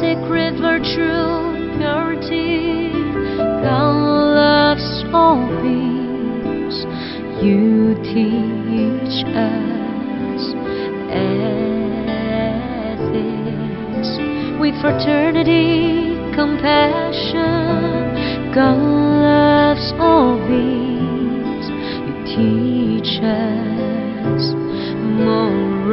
COMPASSIC river, true purity. God loves all beings. You teach us ethics with fraternity, compassion. God loves all beings. You teach us moral.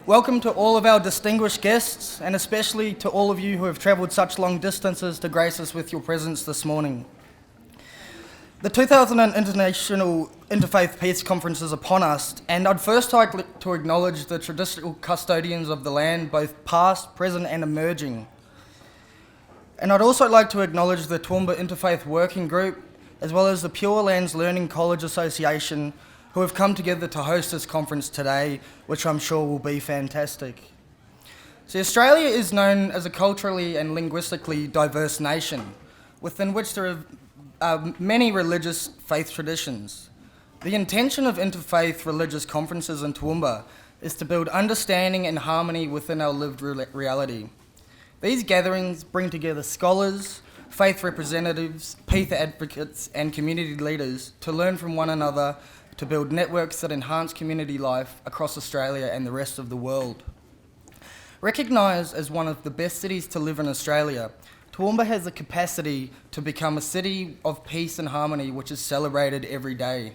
Welcome to all of our distinguished guests, and especially to all of you who have travelled such long distances to grace us with your presence this morning. The 2000 International Interfaith Peace Conference is upon us, and I'd first like to acknowledge the traditional custodians of the land, both past, present and emerging. And I'd also like to acknowledge the Toowoomba Interfaith Working Group, as well as the Pure Lands Learning College Association, who have come together to host this conference today, which I'm sure will be fantastic. See, Australia is known as a culturally and linguistically diverse nation, within which there are many religious faith traditions. The intention of interfaith religious conferences in Toowoomba is to build understanding and harmony within our lived reality. These gatherings bring together scholars, faith representatives, peace advocates and community leaders to learn from one another, to build networks that enhance community life across Australia and the rest of the world. Recognised as one of the best cities to live in Australia, Toowoomba has the capacity to become a city of peace and harmony which is celebrated every day.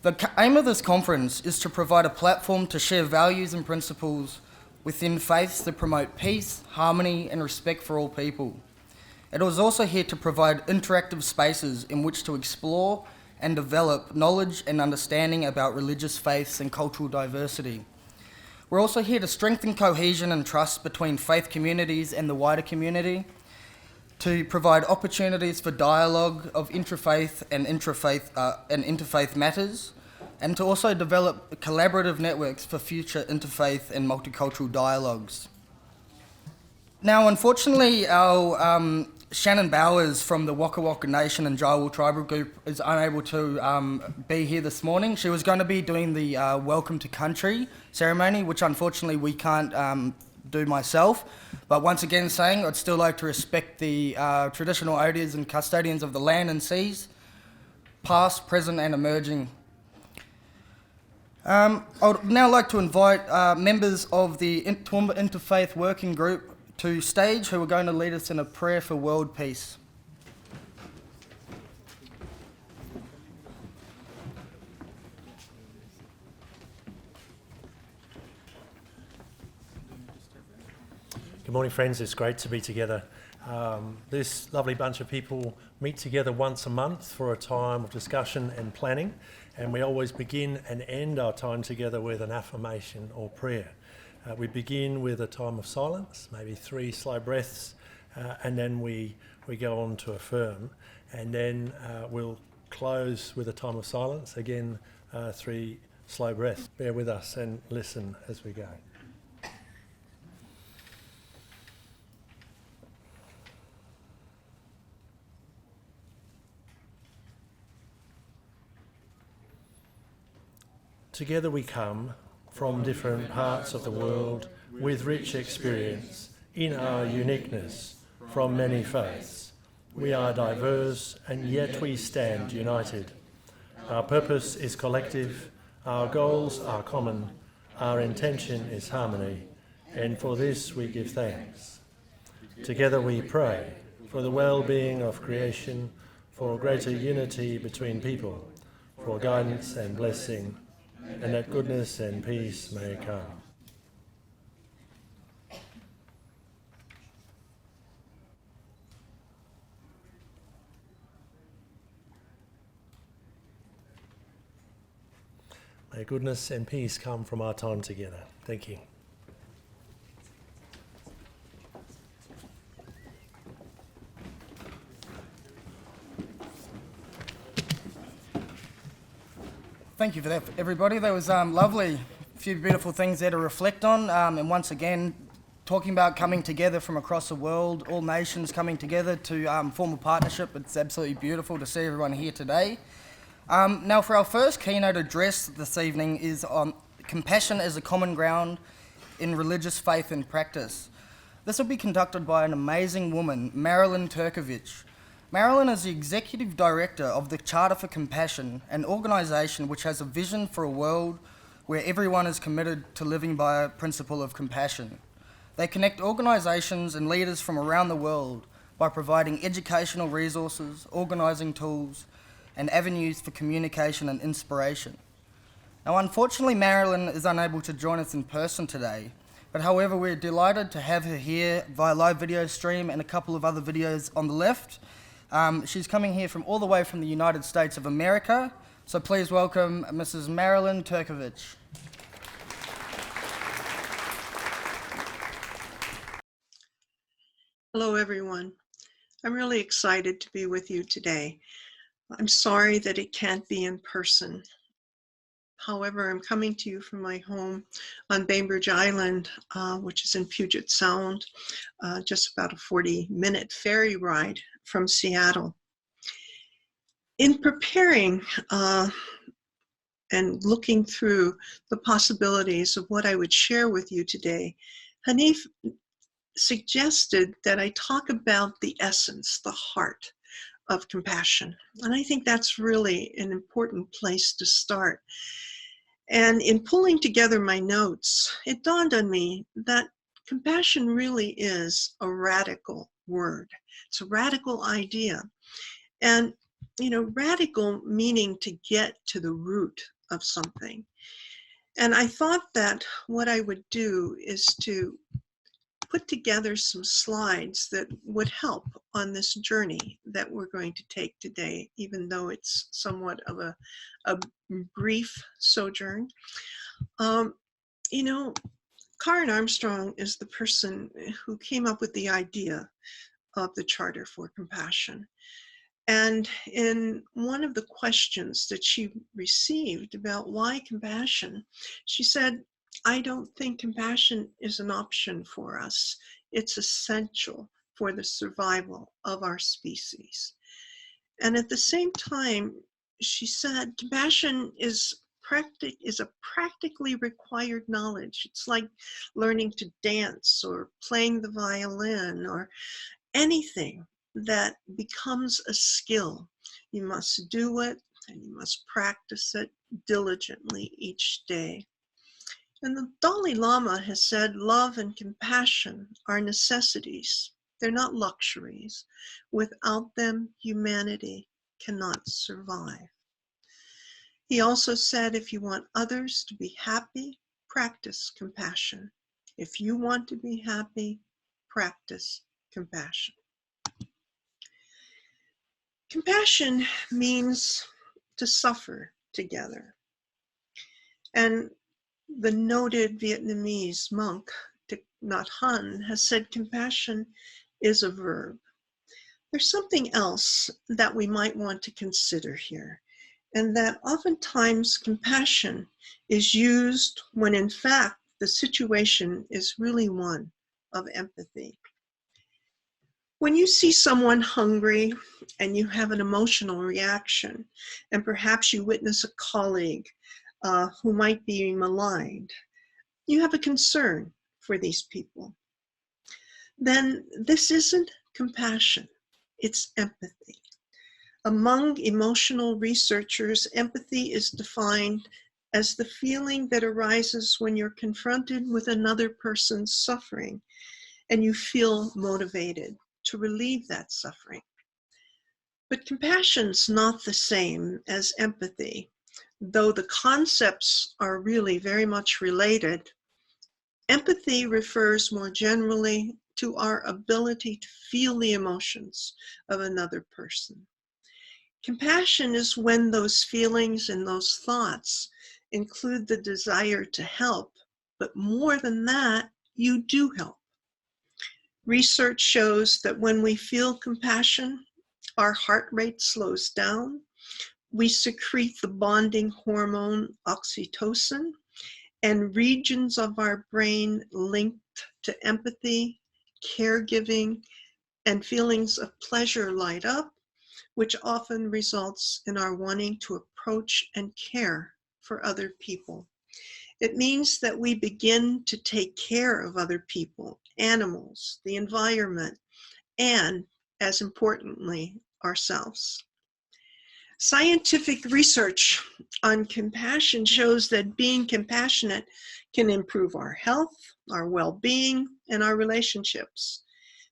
The aim of this conference is to provide a platform to share values and principles within faiths that promote peace, harmony and respect for all people. It was also here to provide interactive spaces in which to explore and develop knowledge and understanding about religious faiths and cultural diversity. We're also here to strengthen cohesion and trust between faith communities and the wider community, to provide opportunities for dialogue of interfaith and interfaith matters, and to also develop collaborative networks for future interfaith and multicultural dialogues. Now, unfortunately, our Shannon Bowers from the Waka Waka Nation and Jawohl Tribal Group is unable to be here this morning. She was going to be doing the Welcome to Country ceremony, which unfortunately we can't do myself. But once again saying, I'd still like to respect the traditional owners and custodians of the land and seas, past, present and emerging. I would now like to invite members of the Toowoomba Interfaith Working Group to stage, who are going to lead us in a prayer for world peace. Good morning, friends. It's great to be together. This lovely bunch of people meet together once a month for a time of discussion and planning, and we always begin and end our time together with an affirmation or prayer. We begin with a time of silence, maybe 3 slow breaths, and then we go on to affirm. And then we'll close with a time of silence, again 3 slow breaths. Bear with us and listen as we go. Together we come from different parts of the world with rich experience in our uniqueness from many faiths. We are diverse and yet we stand united. Our purpose is collective, our goals are common, our intention is harmony, and for this we give thanks. Together we pray for the well-being of creation, for greater unity between people, for guidance and blessing, and that goodness and peace may come. May goodness and peace come from our time together. Thank you. Thank you for that, everybody. That was lovely. A few beautiful things there to reflect on. And once again, talking about coming together from across the world, all nations coming together to form a partnership. It's absolutely beautiful to see everyone here today. Now, for our first keynote address this evening is on compassion as a common ground in religious faith and practice. This will be conducted by an amazing woman, Marilyn Turkovich. Marilyn is the Executive Director of the Charter for Compassion, an organisation which has a vision for a world where everyone is committed to living by a principle of compassion. They connect organisations and leaders from around the world by providing educational resources, organising tools, and avenues for communication and inspiration. Now, unfortunately, Marilyn is unable to join us in person today, but however, we're delighted to have her here via live video stream and a couple of other videos on the left. She's coming here from all the way from the United States of America, so please welcome Mrs. Marilyn Turkovich. Hello, everyone. I'm really excited to be with you today. I'm sorry that it can't be in person. However, I'm coming to you from my home on Bainbridge Island, which is in Puget Sound, just about a 40-minute ferry ride from Seattle. In preparing and looking through the possibilities of what I would share with you today, Hanif suggested that I talk about the essence, the heart of compassion. And I think that's really an important place to start. And in pulling together my notes, it dawned on me that compassion really is a radical word. It's a radical idea. And, you know, radical meaning to get to the root of something. And I thought that what I would do is to put together some slides that would help on this journey that we're going to take today, even though it's somewhat of a brief sojourn. You know, Karen Armstrong is the person who came up with the idea of the Charter for Compassion. And in one of the questions that she received about why compassion, she said, I don't think compassion is an option for us. It's essential for the survival of our species. And at the same time, she said, compassion is a practically required knowledge. It's like learning to dance or playing the violin or anything that becomes a skill. You must do it and you must practice it diligently each day. And the Dalai Lama has said love and compassion are necessities. They're not luxuries. Without them, humanity cannot survive. He also said, if you want others to be happy, practice compassion. If you want to be happy, practice compassion. Compassion means to suffer together. And the noted Vietnamese monk, Thich Nhat Hanh, has said compassion is a verb. There's something else that we might want to consider here, and that oftentimes compassion is used when in fact the situation is really one of empathy. When you see someone hungry and you have an emotional reaction, and perhaps you witness a colleague who might be maligned, you have a concern for these people. Then this isn't compassion, it's empathy. Among emotional researchers, empathy is defined as the feeling that arises when you're confronted with another person's suffering and you feel motivated to relieve that suffering. But compassion's not the same as empathy. Though the concepts are really very much related, empathy refers more generally to our ability to feel the emotions of another person. Compassion is when those feelings and those thoughts include the desire to help, but more than that, you do help. Research shows that when we feel compassion, our heart rate slows down. We secrete the bonding hormone oxytocin, and regions of our brain linked to empathy, caregiving, and feelings of pleasure light up, which often results in our wanting to approach and care for other people It means that we begin to take care of other people, animals, the environment, and, as importantly, ourselves. Scientific research on compassion shows that being compassionate can improve our health, our well-being, and our relationships.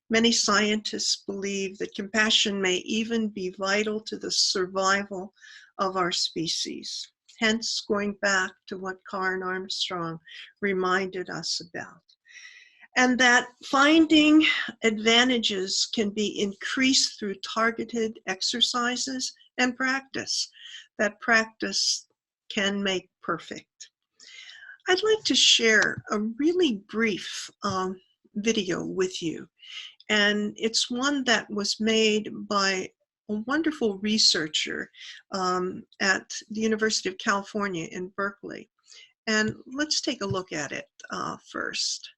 Many scientists believe that compassion may even be vital to the survival of our species. Hence, going back to what Karen Armstrong reminded us about. And that finding advantages can be increased through targeted exercises and practice. That practice can make perfect. I'd like to share a really brief video with you. And it's one that was made by a wonderful researcher at the University of California in Berkeley. And let's take a look at it first.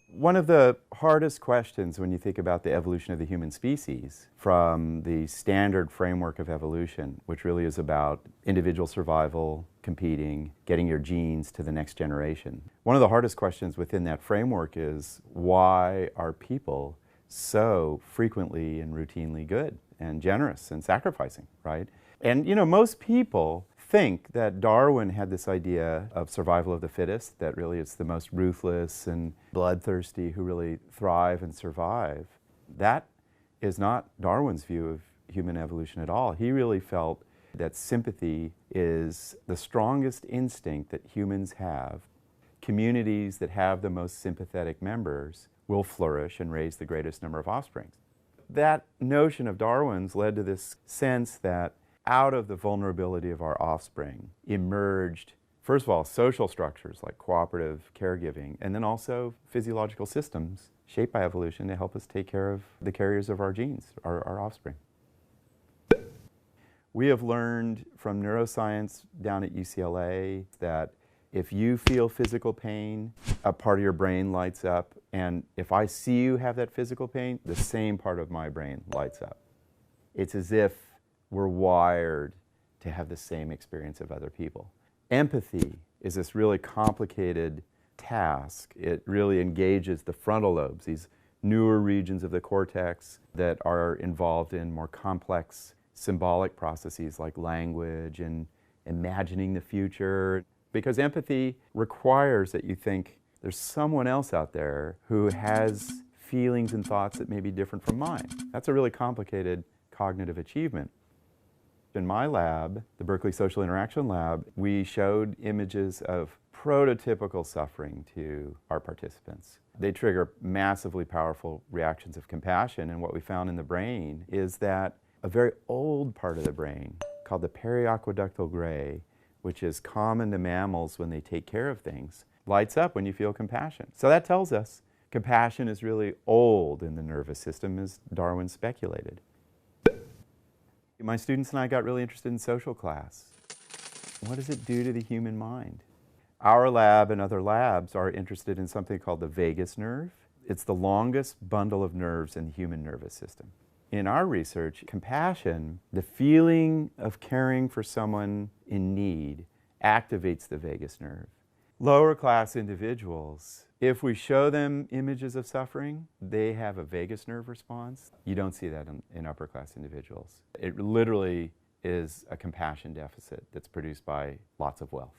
One of the hardest questions when you think about the evolution of the human species from the standard framework of evolution, which really is about individual survival, competing, getting your genes to the next generation. One of the hardest questions within that framework is, why are people so frequently and routinely good and generous and sacrificing, right? And you know, most people think that Darwin had this idea of survival of the fittest, that really it's the most ruthless and bloodthirsty who really thrive and survive. That is not Darwin's view of human evolution at all. He really felt that sympathy is the strongest instinct that humans have. Communities that have the most sympathetic members will flourish and raise the greatest number of offspring. That notion of Darwin's led to this sense that out of the vulnerability of our offspring emerged, first of all, social structures like cooperative caregiving, and then also physiological systems shaped by evolution to help us take care of the carriers of our genes, our offspring. We have learned from neuroscience down at UCLA that if you feel physical pain, a part of your brain lights up, and if I see you have that physical pain, the same part of my brain lights up. It's as if we're wired to have the same experience of other people. Empathy is this really complicated task. It really engages the frontal lobes, these newer regions of the cortex that are involved in more complex symbolic processes like language and imagining the future. Because empathy requires that you think there's someone else out there who has feelings and thoughts that may be different from mine. That's a really complicated cognitive achievement. In my lab, the Berkeley Social Interaction Lab, we showed images of prototypical suffering to our participants. They trigger massively powerful reactions of compassion, and what we found in the brain is that a very old part of the brain called the periaqueductal gray, which is common to mammals when they take care of things, lights up when you feel compassion. So that tells us compassion is really old in the nervous system, as Darwin speculated. My students and I got really interested in social class. What does it do to the human mind? Our lab and other labs are interested in something called the vagus nerve. It's the longest bundle of nerves in the human nervous system. In our research, compassion, the feeling of caring for someone in need, activates the vagus nerve. Lower class individuals, if we show them images of suffering, they have a vagus nerve response. You don't see that in upper class individuals. It literally is a compassion deficit that's produced by lots of wealth.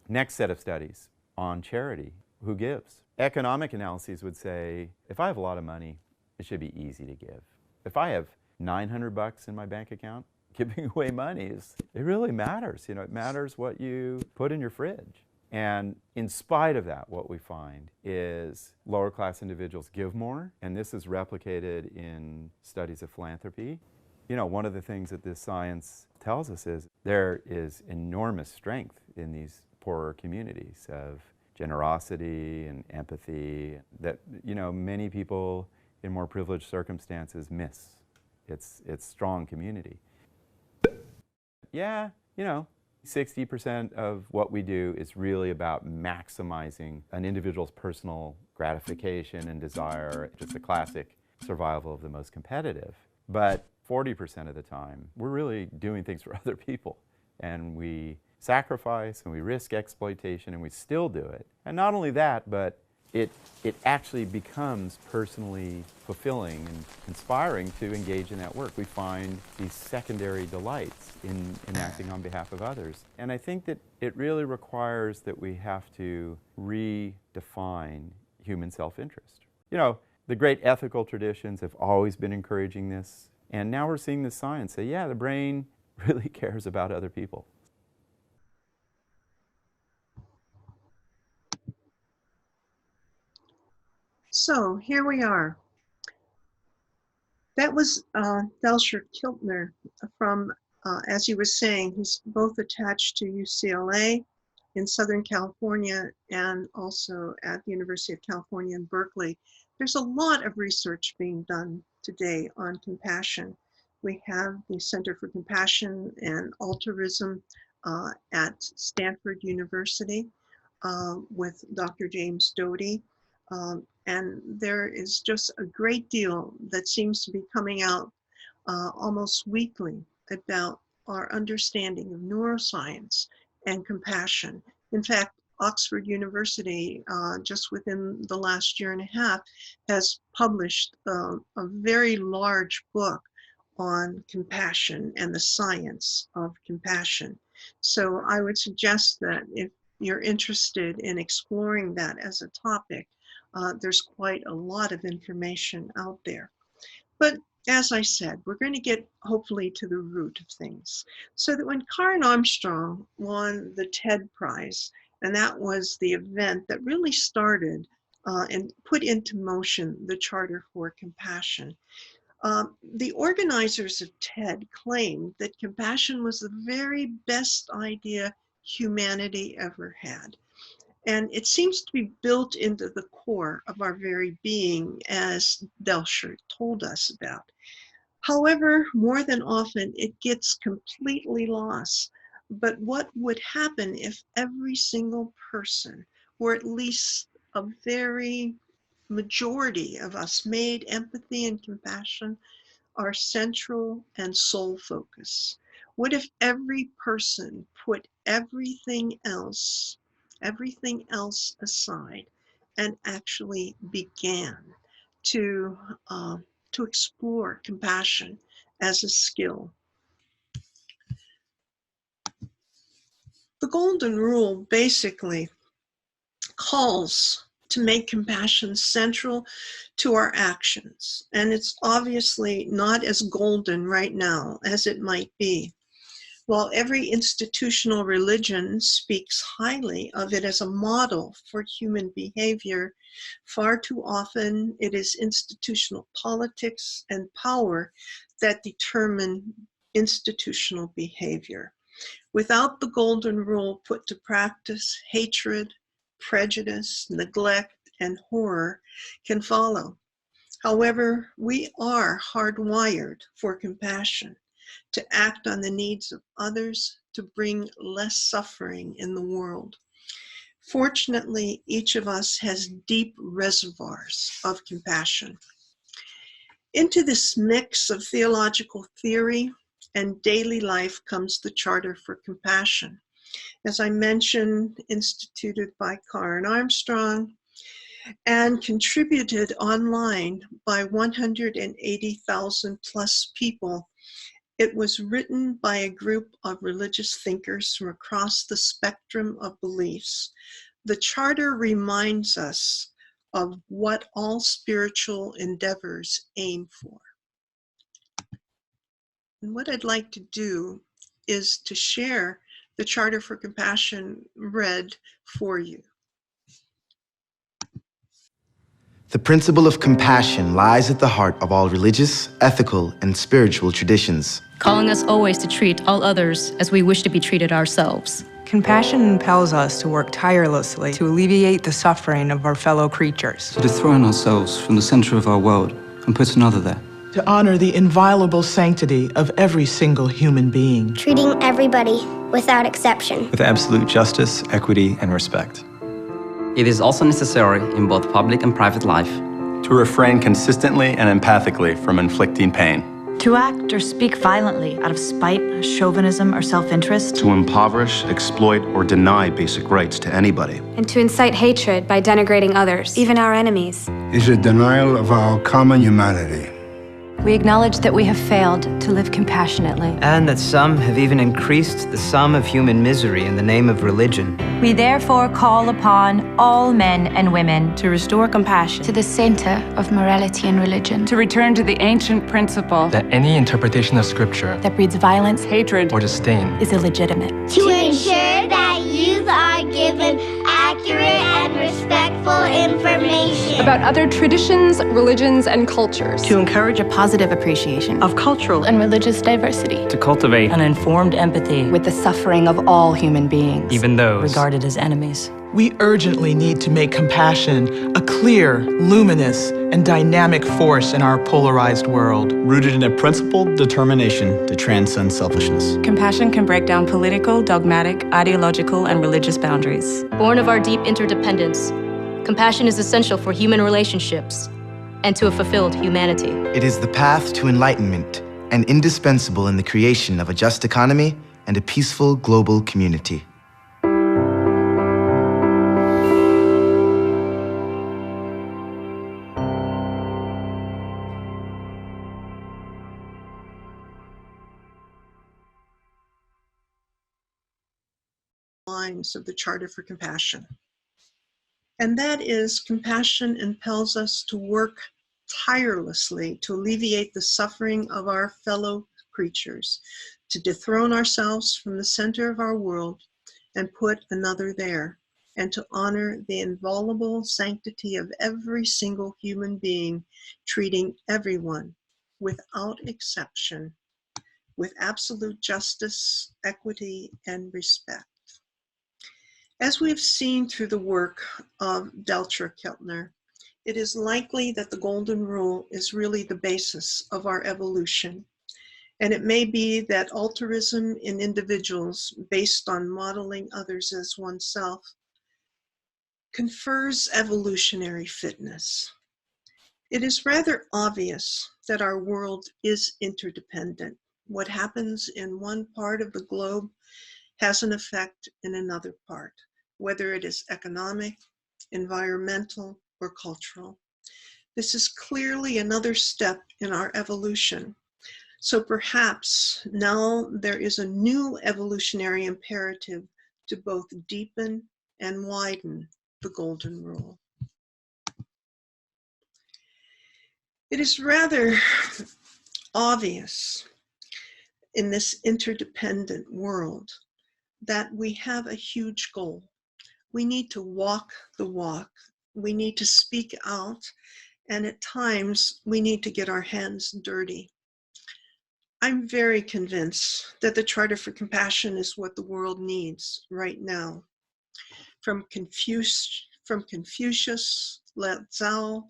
Next set of studies on charity. Who gives? Economic analyses would say, if I have a lot of money, it should be easy to give. If I have $900 in my bank account, giving away money it really matters. You know, it matters what you put in your fridge. And in spite of that, what we find is lower class individuals give more, and this is replicated in studies of philanthropy. You know, one of the things that this science tells us is there is enormous strength in these poorer communities of generosity and empathy that, you know, many people in more privileged circumstances miss. It's strong community. Yeah, you know, 60% of what we do is really about maximizing an individual's personal gratification and desire, just a classic survival of the most competitive. But 40% of the time, we're really doing things for other people. and we sacrifice and we risk exploitation and we still do it. And not only that, but it actually becomes personally fulfilling and inspiring to engage in that work. We find these secondary delights in acting on behalf of others. And I think that it really requires that we have to redefine human self-interest. You know, the great ethical traditions have always been encouraging this, and now we're seeing the science say, yeah, the brain really cares about other people. So here we are. That was Delsher Kiltner from, as he was saying, he's both attached to UCLA in Southern California and also at the University of California in Berkeley. There's a lot of research being done today on compassion. We have the Center for Compassion and Altruism at Stanford University with Dr. James Doty. And there is just a great deal that seems to be coming out almost weekly about our understanding of neuroscience and compassion. In fact, Oxford University, just within the last year and a half, has published a very large book on compassion and the science of compassion. So I would suggest that if you're interested in exploring that as a topic, there's quite a lot of information out there. But as I said, we're going to get hopefully to the root of things. So that when Karen Armstrong won the TED Prize, and that was the event that really started and put into motion the Charter for Compassion, the organizers of TED claimed that compassion was the very best idea humanity ever had. And it seems to be built into the core of our very being, as Delsher told us about. However, more than often, it gets completely lost. But what would happen if every single person, or at least a very majority of us, made empathy and compassion our central and sole focus? What if every person put everything else aside and actually began to explore compassion as a skill? The Golden Rule basically calls to make compassion central to our actions, and it's obviously not as golden right now as it might be. While every institutional religion speaks highly of it as a model for human behavior, far too often it is institutional politics and power that determine institutional behavior. Without the Golden Rule put to practice, hatred, prejudice, neglect, and horror can follow. However, we are hardwired for compassion, to act on the needs of others, to bring less suffering in the world. Fortunately, each of us has deep reservoirs of compassion. Into this mix of theological theory and daily life comes the Charter for Compassion. As I mentioned, instituted by Karen Armstrong and contributed online by 180,000 plus people. It was written by a group of religious thinkers from across the spectrum of beliefs. The Charter reminds us of what all spiritual endeavors aim for. And what I'd like to do is to share the Charter for Compassion read for you. The principle of compassion lies at the heart of all religious, ethical, and spiritual traditions, calling us always to treat all others as we wish to be treated ourselves. Compassion impels us to work tirelessly to alleviate the suffering of our fellow creatures. To dethrone ourselves from the center of our world and put another there. To honor the inviolable sanctity of every single human being. Treating everybody without exception. With absolute justice, equity, and respect. It is also necessary in both public and private life to refrain consistently and empathically from inflicting pain. To act or speak violently out of spite, chauvinism, or self-interest. To impoverish, exploit, or deny basic rights to anybody. And to incite hatred by denigrating others, even our enemies. Is a denial of our common humanity. We acknowledge that we have failed to live compassionately. And that some have even increased the sum of human misery in the name of religion. We therefore call upon all men and women to restore compassion to the center of morality and religion. To return to the ancient principle that any interpretation of Scripture that breeds violence, hatred, or disdain is illegitimate. To ensure that youth are given accurate and respectful information about other traditions, religions, and cultures. To encourage a positive appreciation of cultural and religious diversity. To cultivate an informed empathy with the suffering of all human beings, even those regarded as enemies. We urgently need to make compassion a clear, luminous, and dynamic force in our polarized world. Rooted in a principled determination to transcend selfishness. Compassion can break down political, dogmatic, ideological, and religious boundaries. Born of our deep interdependence, compassion is essential for human relationships and to a fulfilled humanity. It is the path to enlightenment and indispensable in the creation of a just economy and a peaceful global community. Lines of the Charter for Compassion. And that is, compassion impels us to work tirelessly to alleviate the suffering of our fellow creatures, to dethrone ourselves from the center of our world and put another there, and to honor the inviolable sanctity of every single human being, treating everyone without exception with absolute justice, equity, and respect. As we have seen through the work of Deltra Keltner, it is likely that the Golden Rule is really the basis of our evolution. And it may be that altruism in individuals based on modeling others as oneself confers evolutionary fitness. It is rather obvious that our world is interdependent. What happens in one part of the globe has an effect in another part, whether it is economic, environmental, or cultural. This is clearly another step in our evolution. So perhaps now there is a new evolutionary imperative to both deepen and widen the Golden Rule. It is rather obvious in this interdependent world that we have a huge goal. We need to walk the walk. We need to speak out, and at times we need to get our hands dirty. I'm very convinced that the Charter for Compassion is what the world needs right now. From Confucius, Lao Tzu,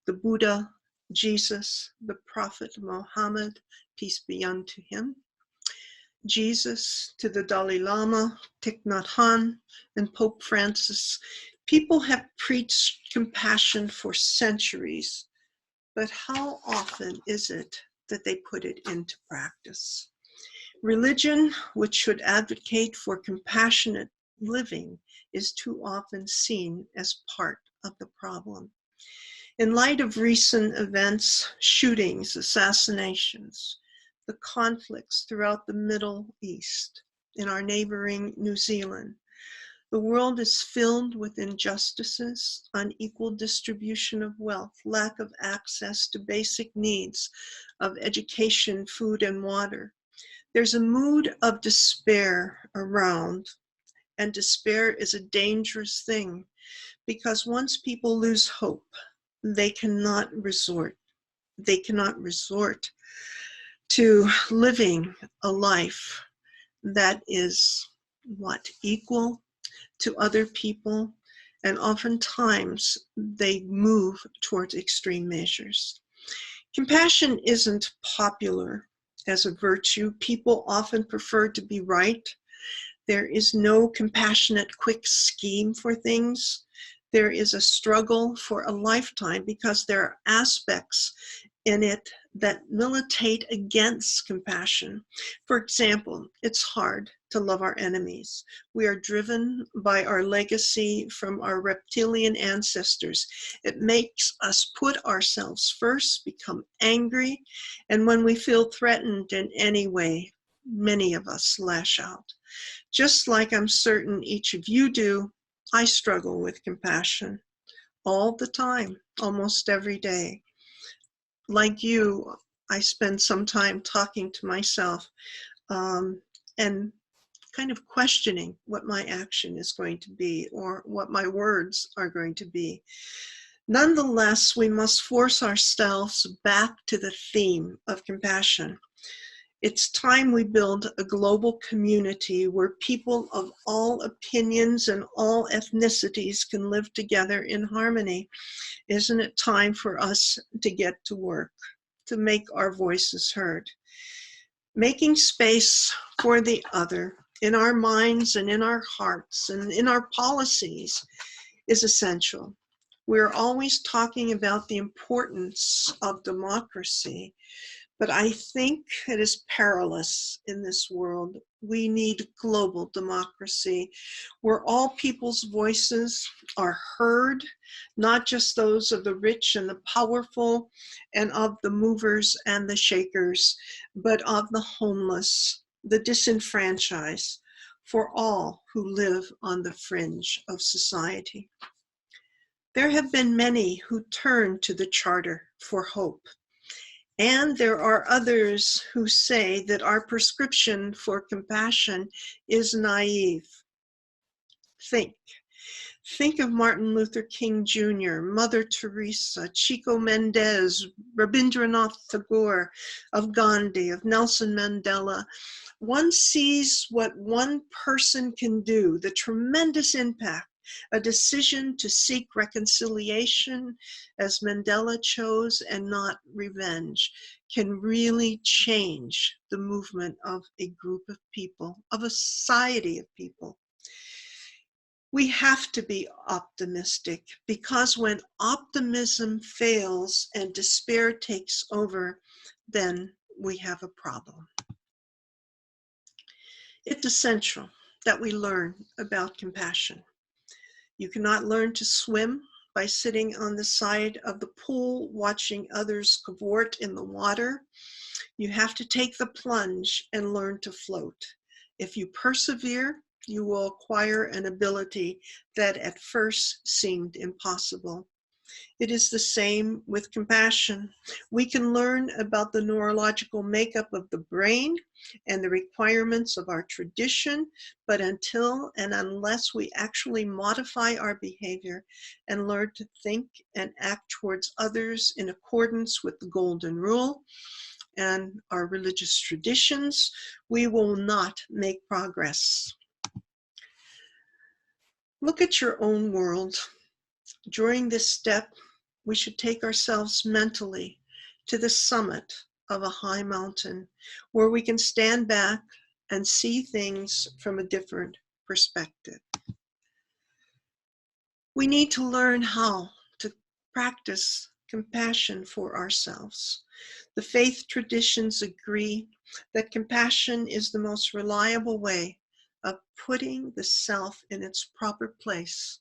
the Buddha, Jesus, the Prophet Muhammad, peace be unto him, Jesus, to the Dalai Lama, Thich Nhat Hanh, and Pope Francis, people have preached compassion for centuries, but how often is it that they put it into practice? Religion, which should advocate for compassionate living, is too often seen as part of the problem. In light of recent events, shootings, assassinations, the conflicts throughout the Middle East, in our neighboring New Zealand, the world is filled with injustices, unequal distribution of wealth, lack of access to basic needs of education, food, and water. There's a mood of despair around, and despair is a dangerous thing because once people lose hope, they cannot resort to living a life that is equal to other people, and oftentimes they move towards extreme measures. Compassion isn't popular as a virtue. People often prefer to be right. There is no compassionate quick scheme for things. There is a struggle for a lifetime because there are aspects in it that militate against compassion. For example, it's hard to love our enemies. We are driven by our legacy from our reptilian ancestors. It makes us put ourselves first, become angry, and when we feel threatened in any way, many of us lash out. Just like I'm certain each of you do, I struggle with compassion all the time, almost every day. Like you, I spend some time talking to myself and kind of questioning what my action is going to be or what my words are going to be. Nonetheless, we must force ourselves back to the theme of compassion. It's time we build a global community where people of all opinions and all ethnicities can live together in harmony. Isn't it time for us to get to work, to make our voices heard? Making space for the other in our minds and in our hearts and in our policies is essential. We're always talking about the importance of democracy, but I think it is perilous in this world. We need global democracy where all people's voices are heard, not just those of the rich and the powerful and of the movers and the shakers, but of the homeless, the disenfranchised, for all who live on the fringe of society. There have been many who turn to the Charter for hope. And there are others who say that our prescription for compassion is naive. Think of Martin Luther King Jr., Mother Teresa, Chico Mendes, Rabindranath Tagore, of Gandhi, of Nelson Mandela. One sees what one person can do, the tremendous impact. A decision to seek reconciliation, as Mandela chose, and not revenge, can really change the movement of a group of people, of a society of people. We have to be optimistic, because when optimism fails and despair takes over, then we have a problem. It's essential that we learn about compassion. You cannot learn to swim by sitting on the side of the pool watching others cavort in the water. You have to take the plunge and learn to float. If you persevere, you will acquire an ability that at first seemed impossible. It is the same with compassion. We can learn about the neurological makeup of the brain and the requirements of our tradition, but until and unless we actually modify our behavior and learn to think and act towards others in accordance with the golden rule and our religious traditions, we will not make progress. Look at your own world. During this step, we should take ourselves mentally to the summit of a high mountain where we can stand back and see things from a different perspective. We need to learn how to practice compassion for ourselves. The faith traditions agree that compassion is the most reliable way of putting the self in its proper place,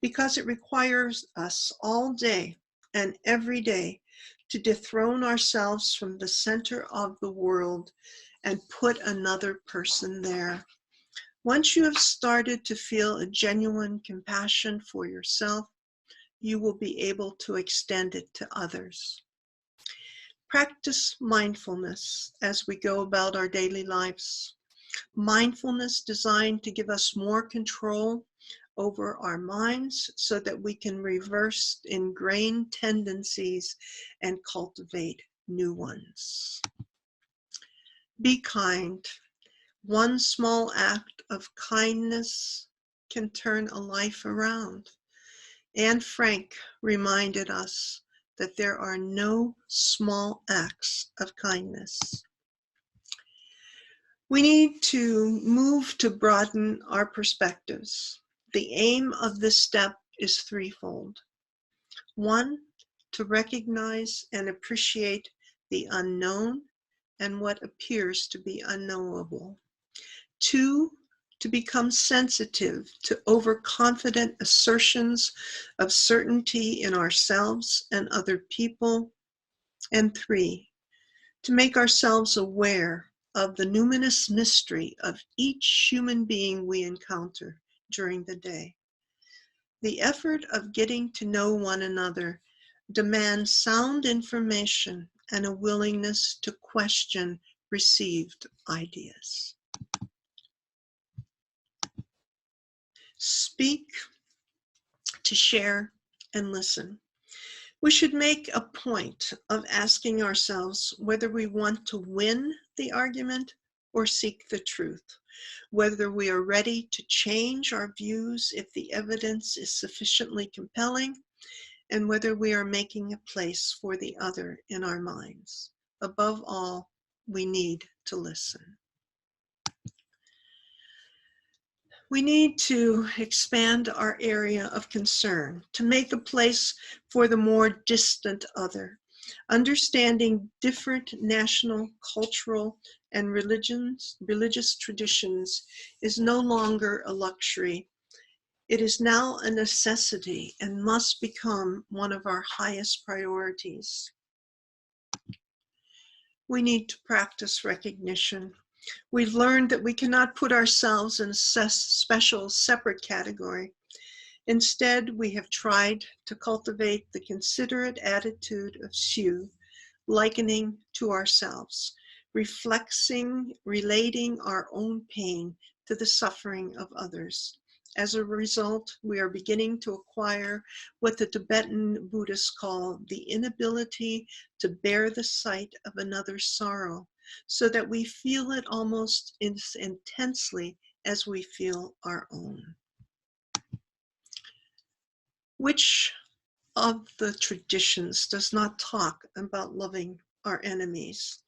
because it requires us all day and every day to dethrone ourselves from the center of the world and put another person there. Once you have started to feel a genuine compassion for yourself, you will be able to extend it to others. Practice mindfulness as we go about our daily lives. Mindfulness designed to give us more control over our minds so that we can reverse ingrained tendencies and cultivate new ones. Be kind. One small act of kindness can turn a life around. Anne Frank reminded us that there are no small acts of kindness. We need to move to broaden our perspectives. The aim of this step is threefold. 1, to recognize and appreciate the unknown and what appears to be unknowable. 2, to become sensitive to overconfident assertions of certainty in ourselves and other people. And 3, to make ourselves aware of the numinous mystery of each human being we encounter during the day. The effort of getting to know one another demands sound information and a willingness to question received ideas. Speak, to share, and listen. We should make a point of asking ourselves whether we want to win the argument or seek the truth, whether we are ready to change our views if the evidence is sufficiently compelling, and whether we are making a place for the other in our minds. Above all, we need to listen. We need to expand our area of concern, to make a place for the more distant other. Understanding different national, cultural, and religious traditions is no longer a luxury. It is now a necessity and must become one of our highest priorities. We need to practice recognition. We've learned that we cannot put ourselves in a special, separate category. Instead, we have tried to cultivate the considerate attitude of Hsu, likening to ourselves, relating our own pain to the suffering of others. As a result, we are beginning to acquire what the Tibetan Buddhists call the inability to bear the sight of another's sorrow, so that we feel it almost as intensely as we feel our own. Which of the traditions does not talk about loving our enemies?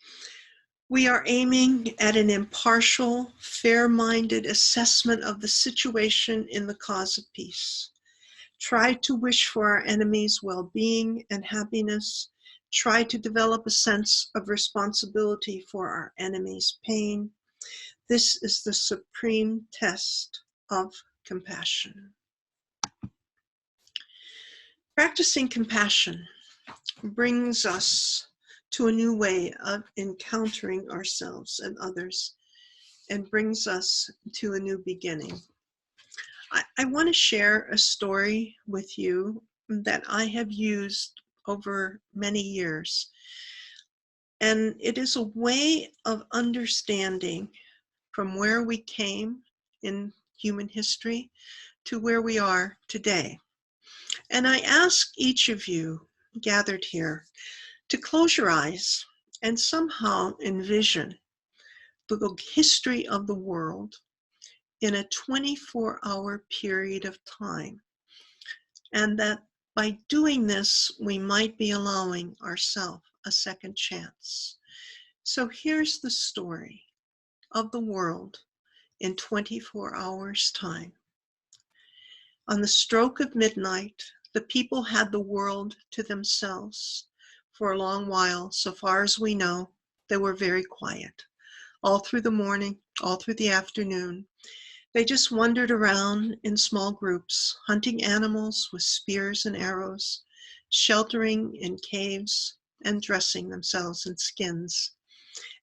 We are aiming at an impartial, fair-minded assessment of the situation in the cause of peace. Try to wish for our enemies' well-being and happiness. Try to develop a sense of responsibility for our enemies' pain. This is the supreme test of compassion. Practicing compassion brings us to a new way of encountering ourselves and others, and brings us to a new beginning. I want to share a story with you that I have used over many years. And it is a way of understanding from where we came in human history to where we are today. And I ask each of you gathered here to close your eyes and somehow envision the history of the world in a 24-hour period of time. And that by doing this, we might be allowing ourselves a second chance. So here's the story of the world in 24 hours' time. On the stroke of midnight, the people had the world to themselves. For a long while, so far as we know, they were very quiet. All through the morning, all through the afternoon, they just wandered around in small groups, hunting animals with spears and arrows, sheltering in caves, and dressing themselves in skins.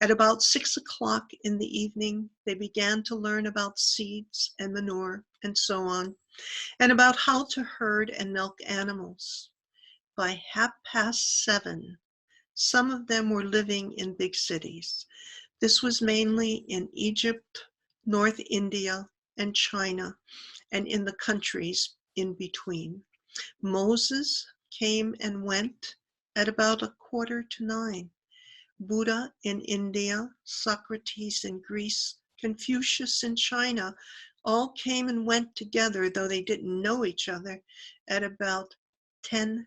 At about 6 o'clock in the evening, they began to learn about seeds and manure and so on, and about how to herd and milk animals. By 7:30, some of them were living in big cities. This was mainly in Egypt, North India, and China, and in the countries in between. Moses came and went at about 9:15. Buddha in India, Socrates in Greece, Confucius in China, all came and went together, though they didn't know each other, at about 10:10.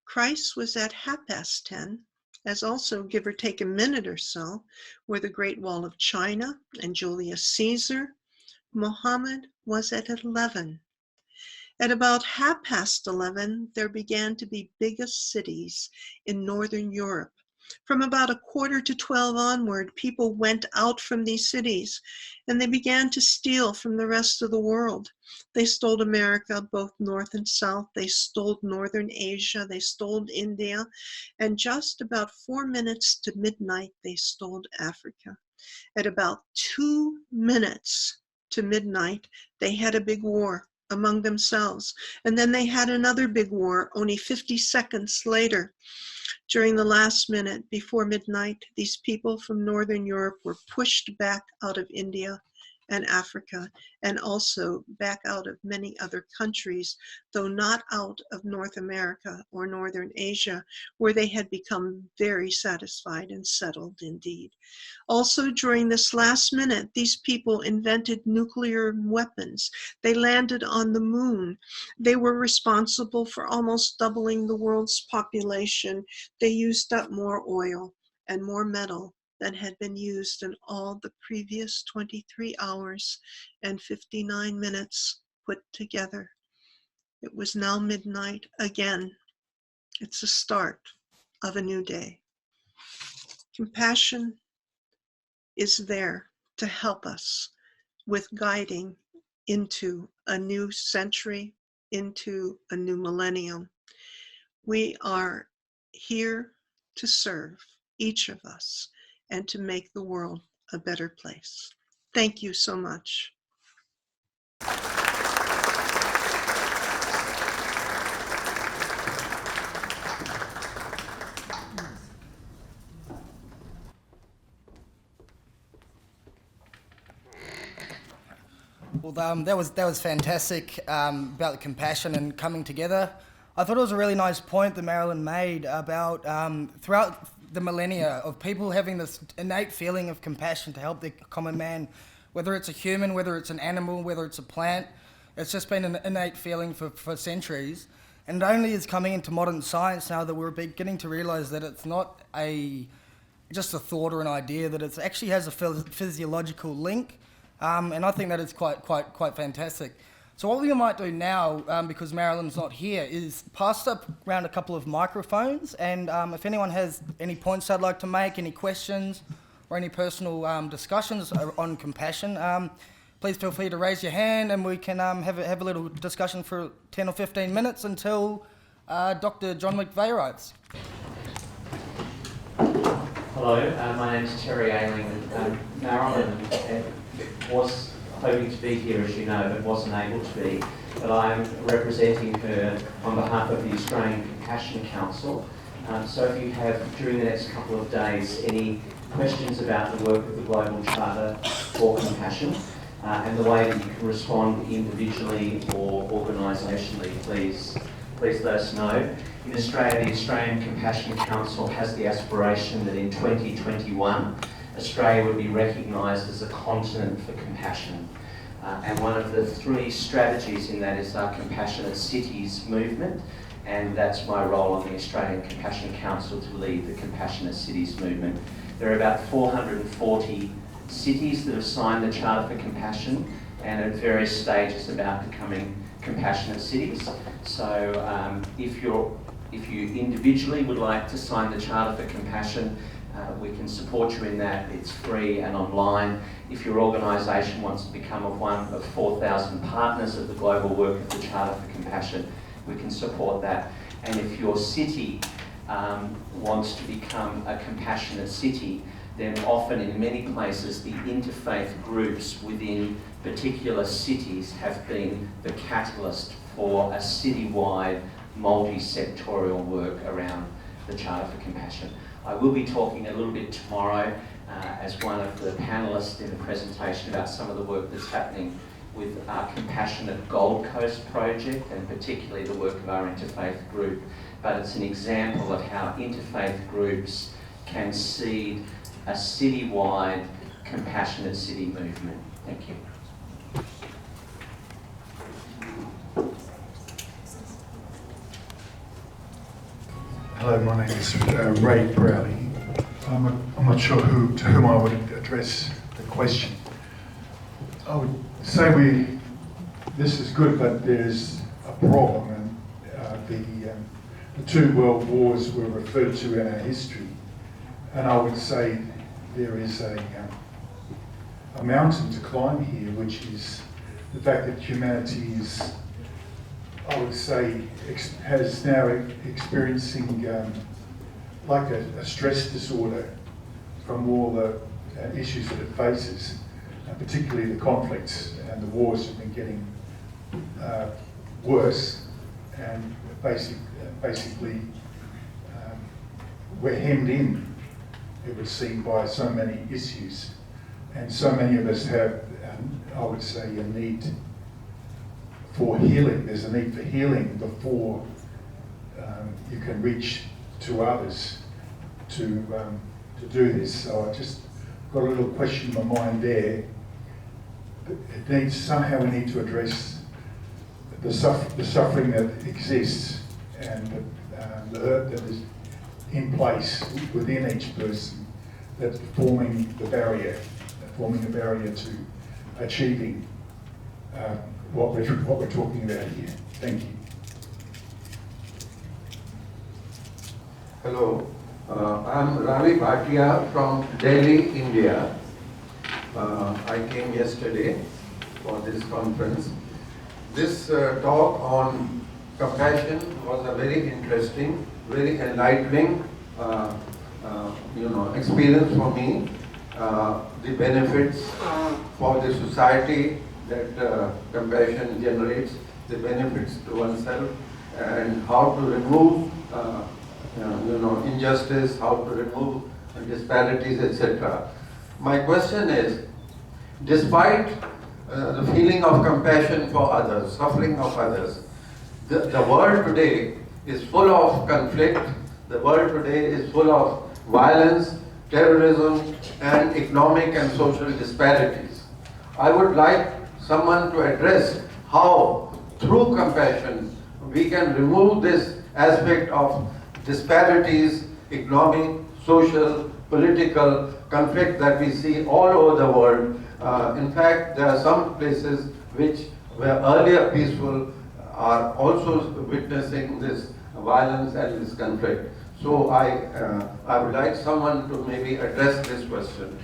Christ was at 10:30, as also, give or take a minute or so, were the Great Wall of China and Julius Caesar. Muhammad was at 11. At about 11:30, there began to be biggest cities in Northern Europe. From about 11:45 onward, people went out from these cities and they began to steal from the rest of the world. They stole America, both North and South. They stole Northern Asia. They stole India. And just about 4 minutes to midnight, they stole Africa. At about 2 minutes to midnight, they had a big war among themselves. And then they had another big war only 50 seconds later. During the last minute before midnight, these people from Northern Europe were pushed back out of India and Africa, and also back out of many other countries, though not out of North America or Northern Asia, where they had become very satisfied and settled indeed. Also, during this last minute, these people invented nuclear weapons. They landed on the moon. They were responsible for almost doubling the world's population. They used up more oil and more metal than had been used in all the previous 23 hours and 59 minutes put together. It was now midnight again. It's the start of a new day. Compassion is there to help us with guiding into a new century, into a new millennium. We are here to serve, each of us, and to make the world a better place. Thank you so much. Well, that was fantastic about the compassion and coming together. I thought it was a really nice point that Marilyn made about throughout the millennia of people having this innate feeling of compassion to help the common man, whether it's a human, whether it's an animal, whether it's a plant. It's just been an innate feeling for centuries. And it only is coming into modern science now that we're beginning to realise that it's not just a thought or an idea, that it actually has a physiological link. And I think that is quite fantastic. So what we might do now, because Marilyn's not here, is pass up around a couple of microphones, and if anyone has any points they'd like to make, any questions, or any personal discussions on compassion, please feel free to raise your hand, and we can have a little discussion for 10 or 15 minutes until Dr. John McVeigh arrives. Hello, my name is Terry Ailing. Marilyn was hoping to be here, as you know, but wasn't able to be. But I'm representing her on behalf of the Australian Compassion Council. So if you have, during the next couple of days, any questions about the work of the Global Charter for Compassion and the way that you can respond individually or organisationally, please let us know. In Australia, the Australian Compassion Council has the aspiration that in 2021, Australia would be recognised as a continent for compassion. And one of the 3 strategies in that is our Compassionate Cities movement, and that's my role on the Australian Compassion Council to lead the Compassionate Cities movement. There are about 440 cities that have signed the Charter for Compassion and at various stages about becoming compassionate cities. So if you individually would like to sign the Charter for Compassion, we can support you in that. It's free and online. If your organisation wants to become one of 4,000 partners of the global work of the Charter for Compassion, we can support that. And if your city wants to become a compassionate city, then often in many places the interfaith groups within particular cities have been the catalyst for a citywide multi-sectorial work around the Charter for Compassion. I will be talking a little bit tomorrow as one of the panellists in a presentation about some of the work that's happening with our Compassionate Gold Coast project, and particularly the work of our interfaith group. But it's an example of how interfaith groups can seed a citywide compassionate city movement. Thank you. Hello, my name is Ray Browley. I'm not sure to whom I would address the question. I would say this is good, but there's a problem, and the two world wars were referred to in our history, and I would say there is a mountain to climb here, which is the fact that humanity is, I would say, has now experiencing like a stress disorder from all the issues that it faces, particularly the conflicts and the wars have been getting worse, and basically we're hemmed in, it would seem, by so many issues, and so many of us have, I would say, a need for healing. There's a need for healing before you can reach to others to do this. So I just got a little question in my mind there. It needs, somehow we need to address the suffering that exists and the hurt that is in place within each person, that's forming a barrier to achieving what we're talking about here. Thank you. Hello, I'm Ravi Bhatia from Delhi, India. I came yesterday for this conference. This talk on compassion was a very interesting, very enlightening experience for me. The benefits for the society that compassion generates, the benefits to oneself, and how to remove injustice, how to remove disparities, etc. My question is, despite the feeling of compassion for others, suffering of others, the world today is full of conflict, the world today is full of violence, terrorism, and economic and social disparities. I would like someone to address how, through compassion, we can remove this aspect of disparities, economic, social, political conflict that we see all over the world. In fact, there are some places which were earlier peaceful are also witnessing this violence and this conflict. So I would like someone to maybe address this question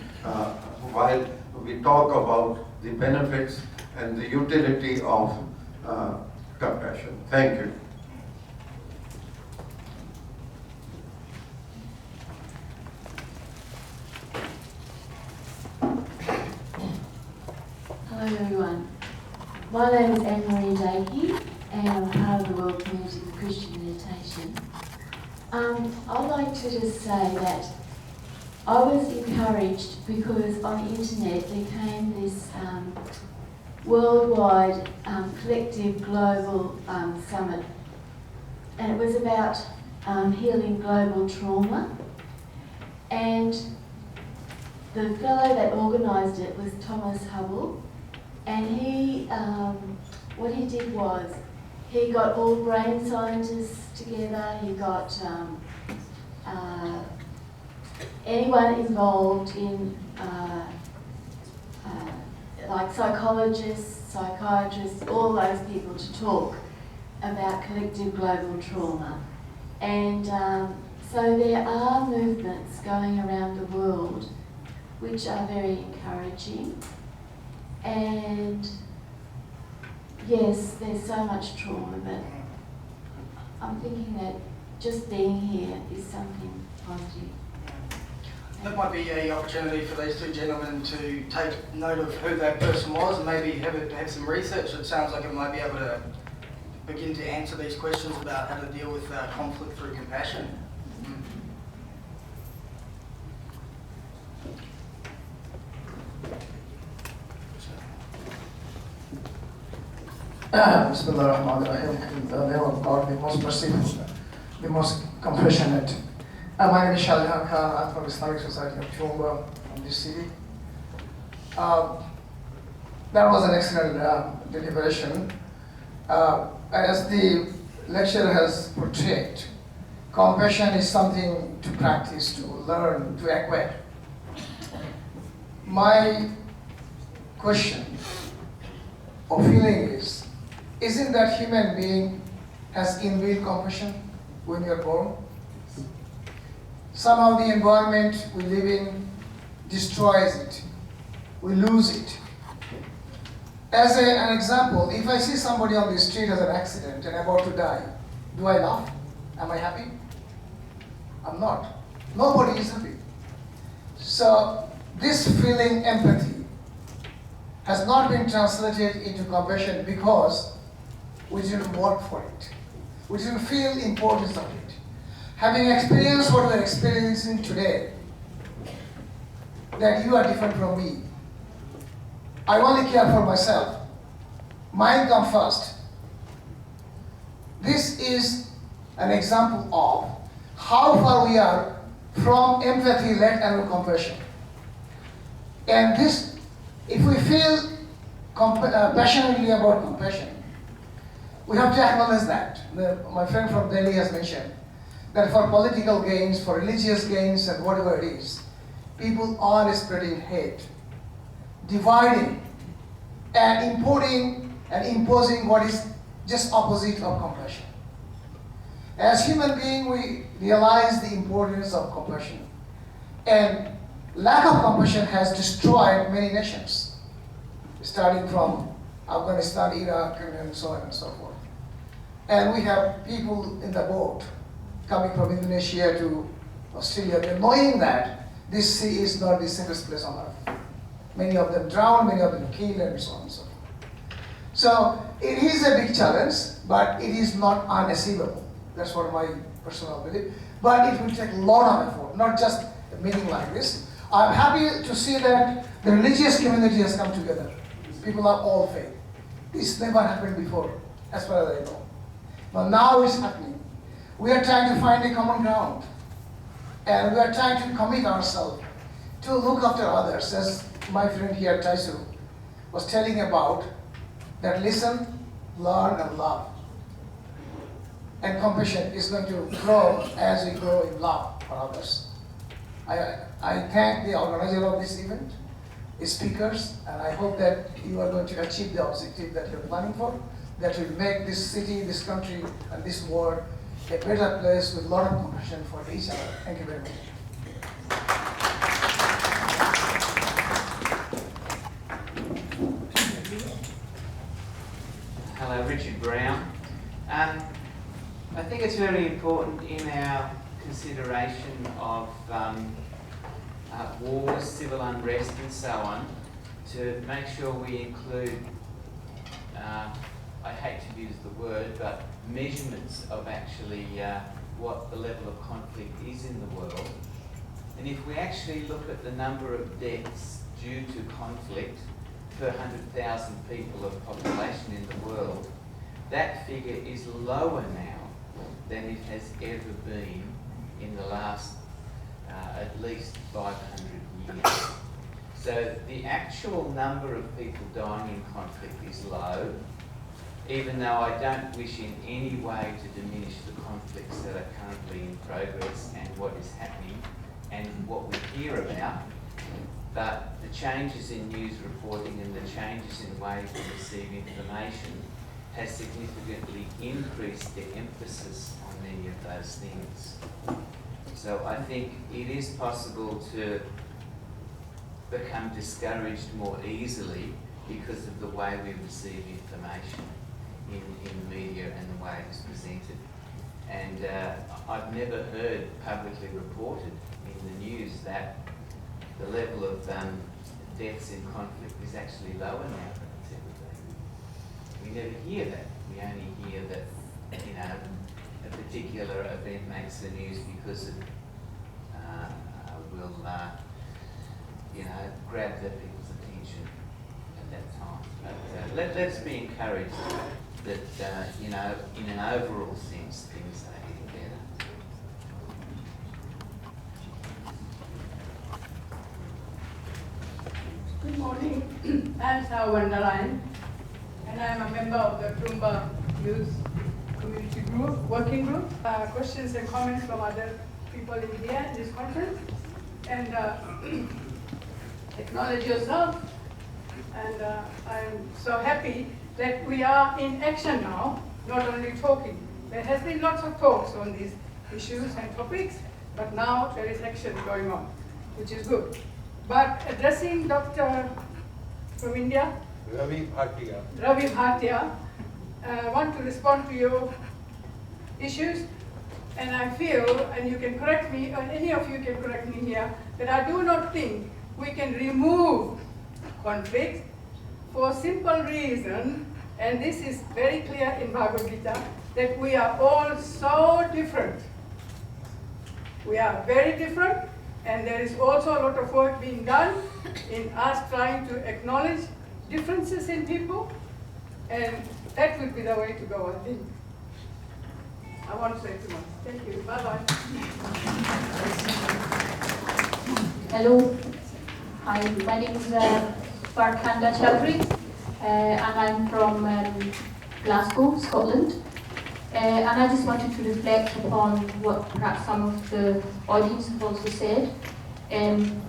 while we talk about the benefits and the utility of compassion. Thank you. Hello everyone. My name is Anne-Marie Dakey and I'm part of the World Community for Christian Meditation. I'd like to just say that I was encouraged because on the internet there came this worldwide collective global summit, and it was about healing global trauma, and the fellow that organised it was Thomas Hubble, and he what he did was he got all brain scientists together, he got anyone involved in like psychologists, psychiatrists, all those people to talk about collective global trauma. And so there are movements going around the world which are very encouraging. And yes, there's so much trauma, but I'm thinking that just being here is something positive. That might be an opportunity for these two gentlemen to take note of who that person was and maybe have some research. It sounds like it might be able to begin to answer these questions about how to deal with conflict through compassion. Bismillah ar-Rahman ar-Rahim. In the name of God, the most merciful, the most compassionate. My name is Shahjahan Khan. I'm from Islamic Society of Chumba, from this city. That was an excellent deliberation. As the lecturer has portrayed, compassion is something to practice, to learn, to acquire. My question or feeling is, isn't that human being has inbuilt compassion when you're born? Somehow the environment we live in destroys it. We lose it. As an example, if I see somebody on the street has an accident and about to die, do I laugh? Am I happy? I'm not. Nobody is happy. So this feeling empathy has not been translated into compassion because we didn't work for it. We didn't feel the importance of it. Having experienced what we're experiencing today, that you are different from me. I only care for myself. Mine come first. This is an example of how far we are from empathy-led and compassion. And this, if we feel passionately about compassion, we have to acknowledge that. My friend from Delhi has mentioned that for political gains, for religious gains, and whatever it is, people are spreading hate, dividing, and importing and imposing what is just opposite of compassion. As human beings, we realize the importance of compassion. And lack of compassion has destroyed many nations, starting from Afghanistan, Iraq, and so on and so forth. And we have people in the boat coming from Indonesia to Australia, they're knowing that this sea is not the safest place on earth. Many of them drown, many of them killed, and so on and so forth. So it is a big challenge, but it is not unachievable. That's what my personal belief. But it will take a lot of effort, not just a meeting like this. I'm happy to see that the religious community has come together. People are all faith. This never happened before, as far as I know. But now it's happening. We are trying to find a common ground. And we are trying to commit ourselves to look after others, as my friend here, Taisu, was telling about, that listen, learn, and love. And compassion is going to grow as we grow in love for others. I thank the organizer of this event, the speakers, and I hope that you are going to achieve the objective that you're planning for, that will make this city, this country, and this world a better place with a lot of compassion for each other. Thank you very much. Hello, Richard Brown. I think it's very important in our consideration of wars, civil unrest, and so on, to make sure we include, I hate to use the word, but measurements of actually what the level of conflict is in the world. And if we actually look at the number of deaths due to conflict per 100,000 people of population in the world, that figure is lower now than it has ever been in the last at least 500 years. So the actual number of people dying in conflict is low, even though I don't wish in any way to diminish the conflicts that are currently in progress and what is happening and what we hear about. But the changes in news reporting and the changes in ways we receive information has significantly increased the emphasis on many of those things. So I think it is possible to become discouraged more easily because of the way we receive information in the media and the way it is presented. And I've never heard publicly reported in the news that the level of deaths in conflict is actually lower now than it's ever been. We never hear that. We only hear that, you know, a particular event makes the news because it will, you know, grab the people's attention at that time. But let's be encouraged that, you know, in an overall sense, things are getting better. Good morning. I'm Sawandaran, and I'm a member of the Trumba Youth Community Group, Working Group. Questions and comments from other people in here in this conference. And acknowledge yourself And I'm so happy that we are in action now, not only talking. There has been lots of talks on these issues and topics, but now there is action going on, which is good. But addressing Dr. from India, Ravi Bhatia, I want to respond to your issues, and I feel, and you can correct me, or any of you can correct me here, that I do not think we can remove conflict for simple reason, and this is very clear in Bhagavad Gita, that we are all so different. We are very different, and there is also a lot of work being done in us trying to acknowledge differences in people, and that would be the way to go, I think. I won't say too much. Thank you. Bye-bye. Hello. Hi, my name is Parkhanda Chowdhury, and I'm from Glasgow, Scotland. And I just wanted to reflect upon what perhaps some of the audience have also said. In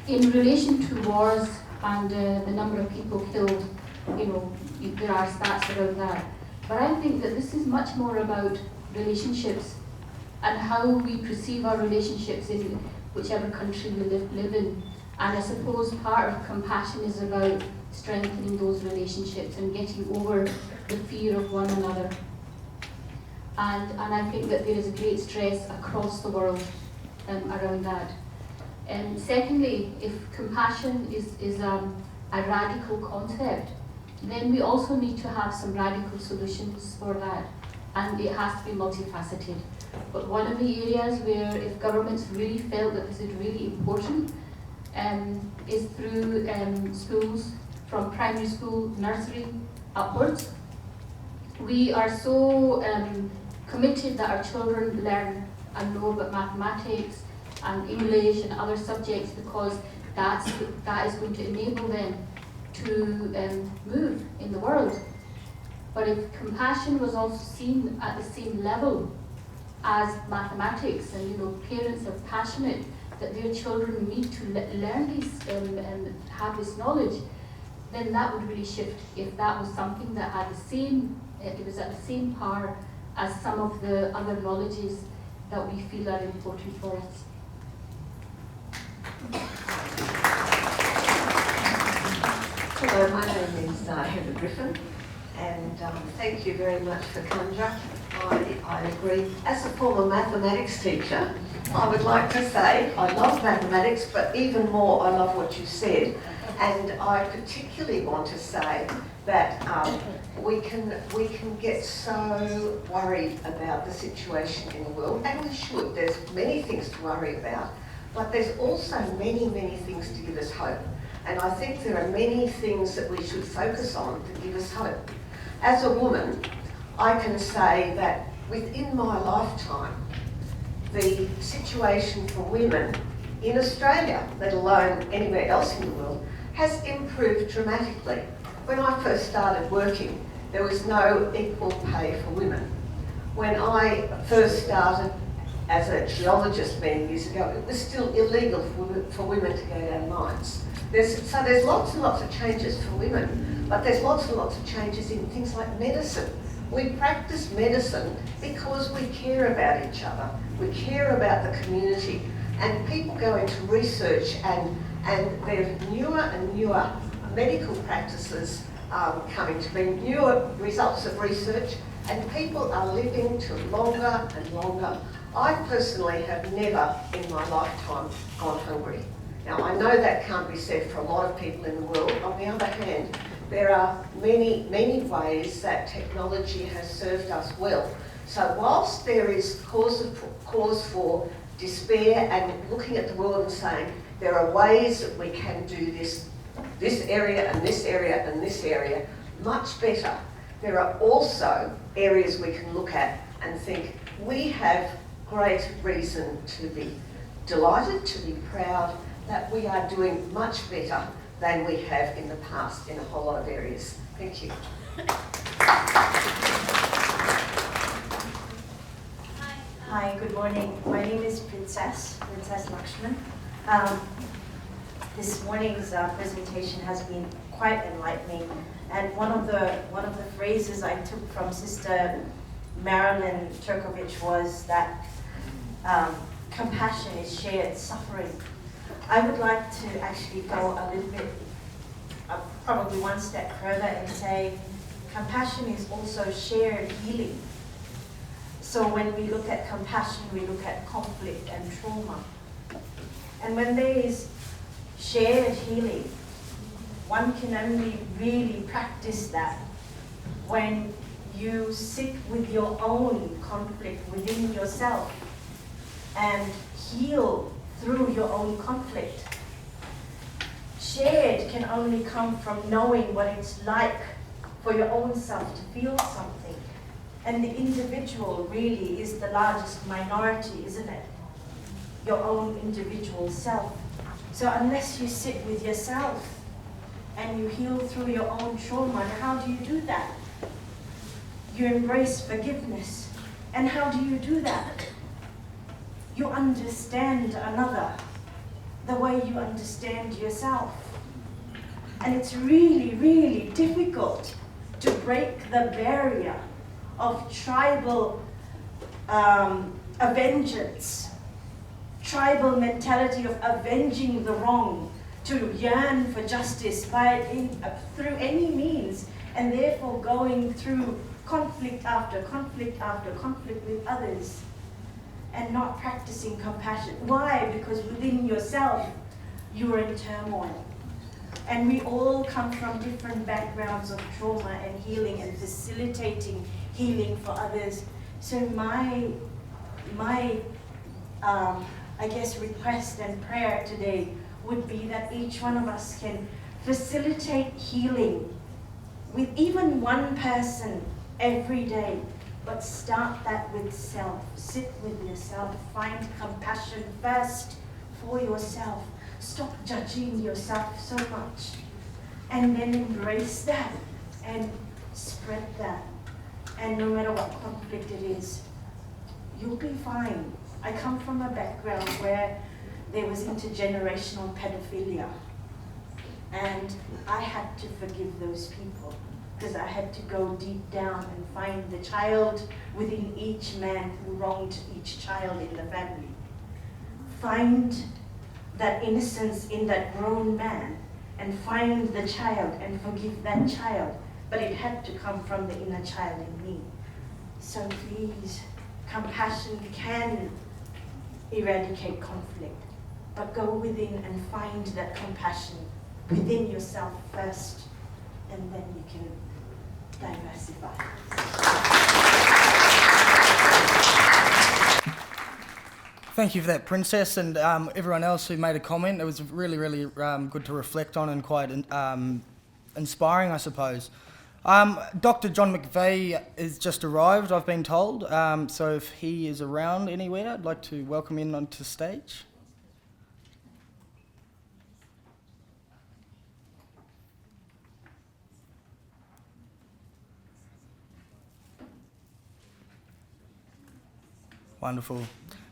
relation to wars and the number of people killed, there are stats around that. But I think that this is much more about relationships and how we perceive our relationships in whichever country we live in. And I suppose part of compassion is about strengthening those relationships and getting over the fear of one another. And I think that there is a great stress across the world around that. And secondly, if compassion is a radical concept, then we also need to have some radical solutions for that. And it has to be multifaceted. But one of the areas where if governments really felt that this is really important is through schools, from primary school, nursery, upwards. We are so committed that our children learn and know about mathematics and English and other subjects because that is going to enable them to move in the world. But if compassion was also seen at the same level as mathematics, and parents are passionate that their children need to learn these and have this knowledge, then that would really shift if that was something that had it was at the same par as some of the other knowledges that we feel are important for us. Hello, my name is Heather Griffin, and thank you very much for Kandra. I agree. As a former mathematics teacher, I would like to say I love mathematics, but even more I love what you said. And I particularly want to say that we can get so worried about the situation in the world, and we should. There's many things to worry about, but there's also many, many things to give us hope. And I think there are many things that we should focus on to give us hope. As a woman, I can say that within my lifetime, the situation for women in Australia, let alone anywhere else in the world, has improved dramatically. When I first started working, there was no equal pay for women. When I first started as a geologist many years ago, it was still illegal for women to go down mines. So there's lots and lots of changes for women, but there's lots and lots of changes in things like medicine. We practice medicine because we care about each other. We care about the community. And people go into research and there are newer and newer medical practices coming to be, newer results of research, and people are living to longer and longer. I personally have never in my lifetime gone hungry. Now, I know that can't be said for a lot of people in the world. On the other hand, there are many, many ways that technology has served us well. So whilst there is cause for despair and looking at the world and saying, there are ways that we can do this area and this area and this area much better, there are also areas we can look at and think, we have great reason to be delighted, to be proud that we are doing much better than we have in the past in a whole lot of areas. Thank you. Hi, good morning. My name is Princess Lakshman. This morning's presentation has been quite enlightening. And one of the phrases I took from Sister Marilyn Turkovich was that compassion is shared suffering. I would like to actually go a little bit, probably one step further and say compassion is also shared healing. So when we look at compassion, we look at conflict and trauma. And when there is shared healing, one can only really practice that when you sit with your own conflict within yourself and heal through your own conflict. Shared can only come from knowing what it's like for your own self to feel something. And the individual really is the largest minority, isn't it? Your own individual self. So unless you sit with yourself and you heal through your own trauma, and how do you do that? You embrace forgiveness. And how do you do that? You understand another the way you understand yourself. And it's really, really difficult to break the barrier of tribal vengeance, tribal mentality of avenging the wrong, to yearn for justice through any means, and therefore going through conflict after conflict after conflict with others and not practicing compassion. Why? Because within yourself, you are in turmoil. And we all come from different backgrounds of trauma and healing and facilitating healing for others. So my I guess request and prayer today would be that each one of us can facilitate healing with even one person every day, but start that with self. Sit with yourself, find compassion first for yourself. Stop judging yourself so much, and then embrace that and spread that. And no matter what conflict it is, you'll be fine. I come from a background where there was intergenerational pedophilia, and I had to forgive those people because I had to go deep down and find the child within each man who wronged each child in the family. Find that innocence in that grown man and find the child and forgive that child. But it had to come from the inner child in me. So please, compassion can eradicate conflict, but go within and find that compassion within yourself first, and then you can diversify. Thank you for that, Princess, and everyone else who made a comment. It was really, really good to reflect on and quite inspiring, I suppose. Dr. John McVeigh has just arrived, I've been told, so if he is around anywhere, I'd like to welcome him onto the stage. Wonderful.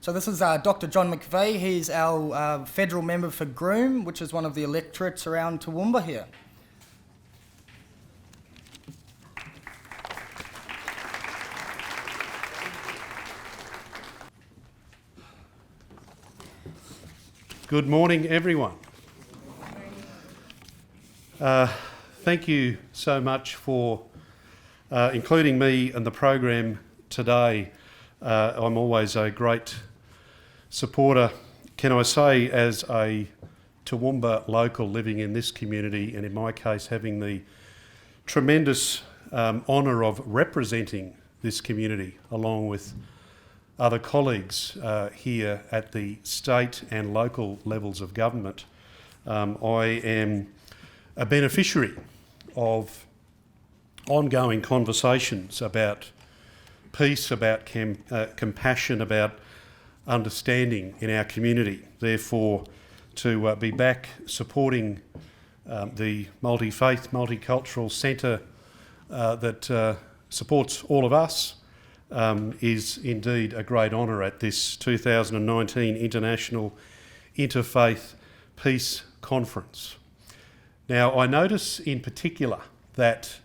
So this is Dr. John McVeigh. He's our federal member for Groom, which is one of the electorates around Toowoomba here. Good morning, everyone. Thank you so much for including me in the program today. I'm always a great supporter, can I say, as a Toowoomba local living in this community, and in my case having the tremendous honour of representing this community along with other colleagues here at the state and local levels of government. I am a beneficiary of ongoing conversations about peace, about compassion, about understanding in our community. Therefore, to be back supporting the multi-faith, multicultural centre that supports all of us is indeed a great honour at this 2019 International Interfaith Peace Conference. Now, I notice in particular that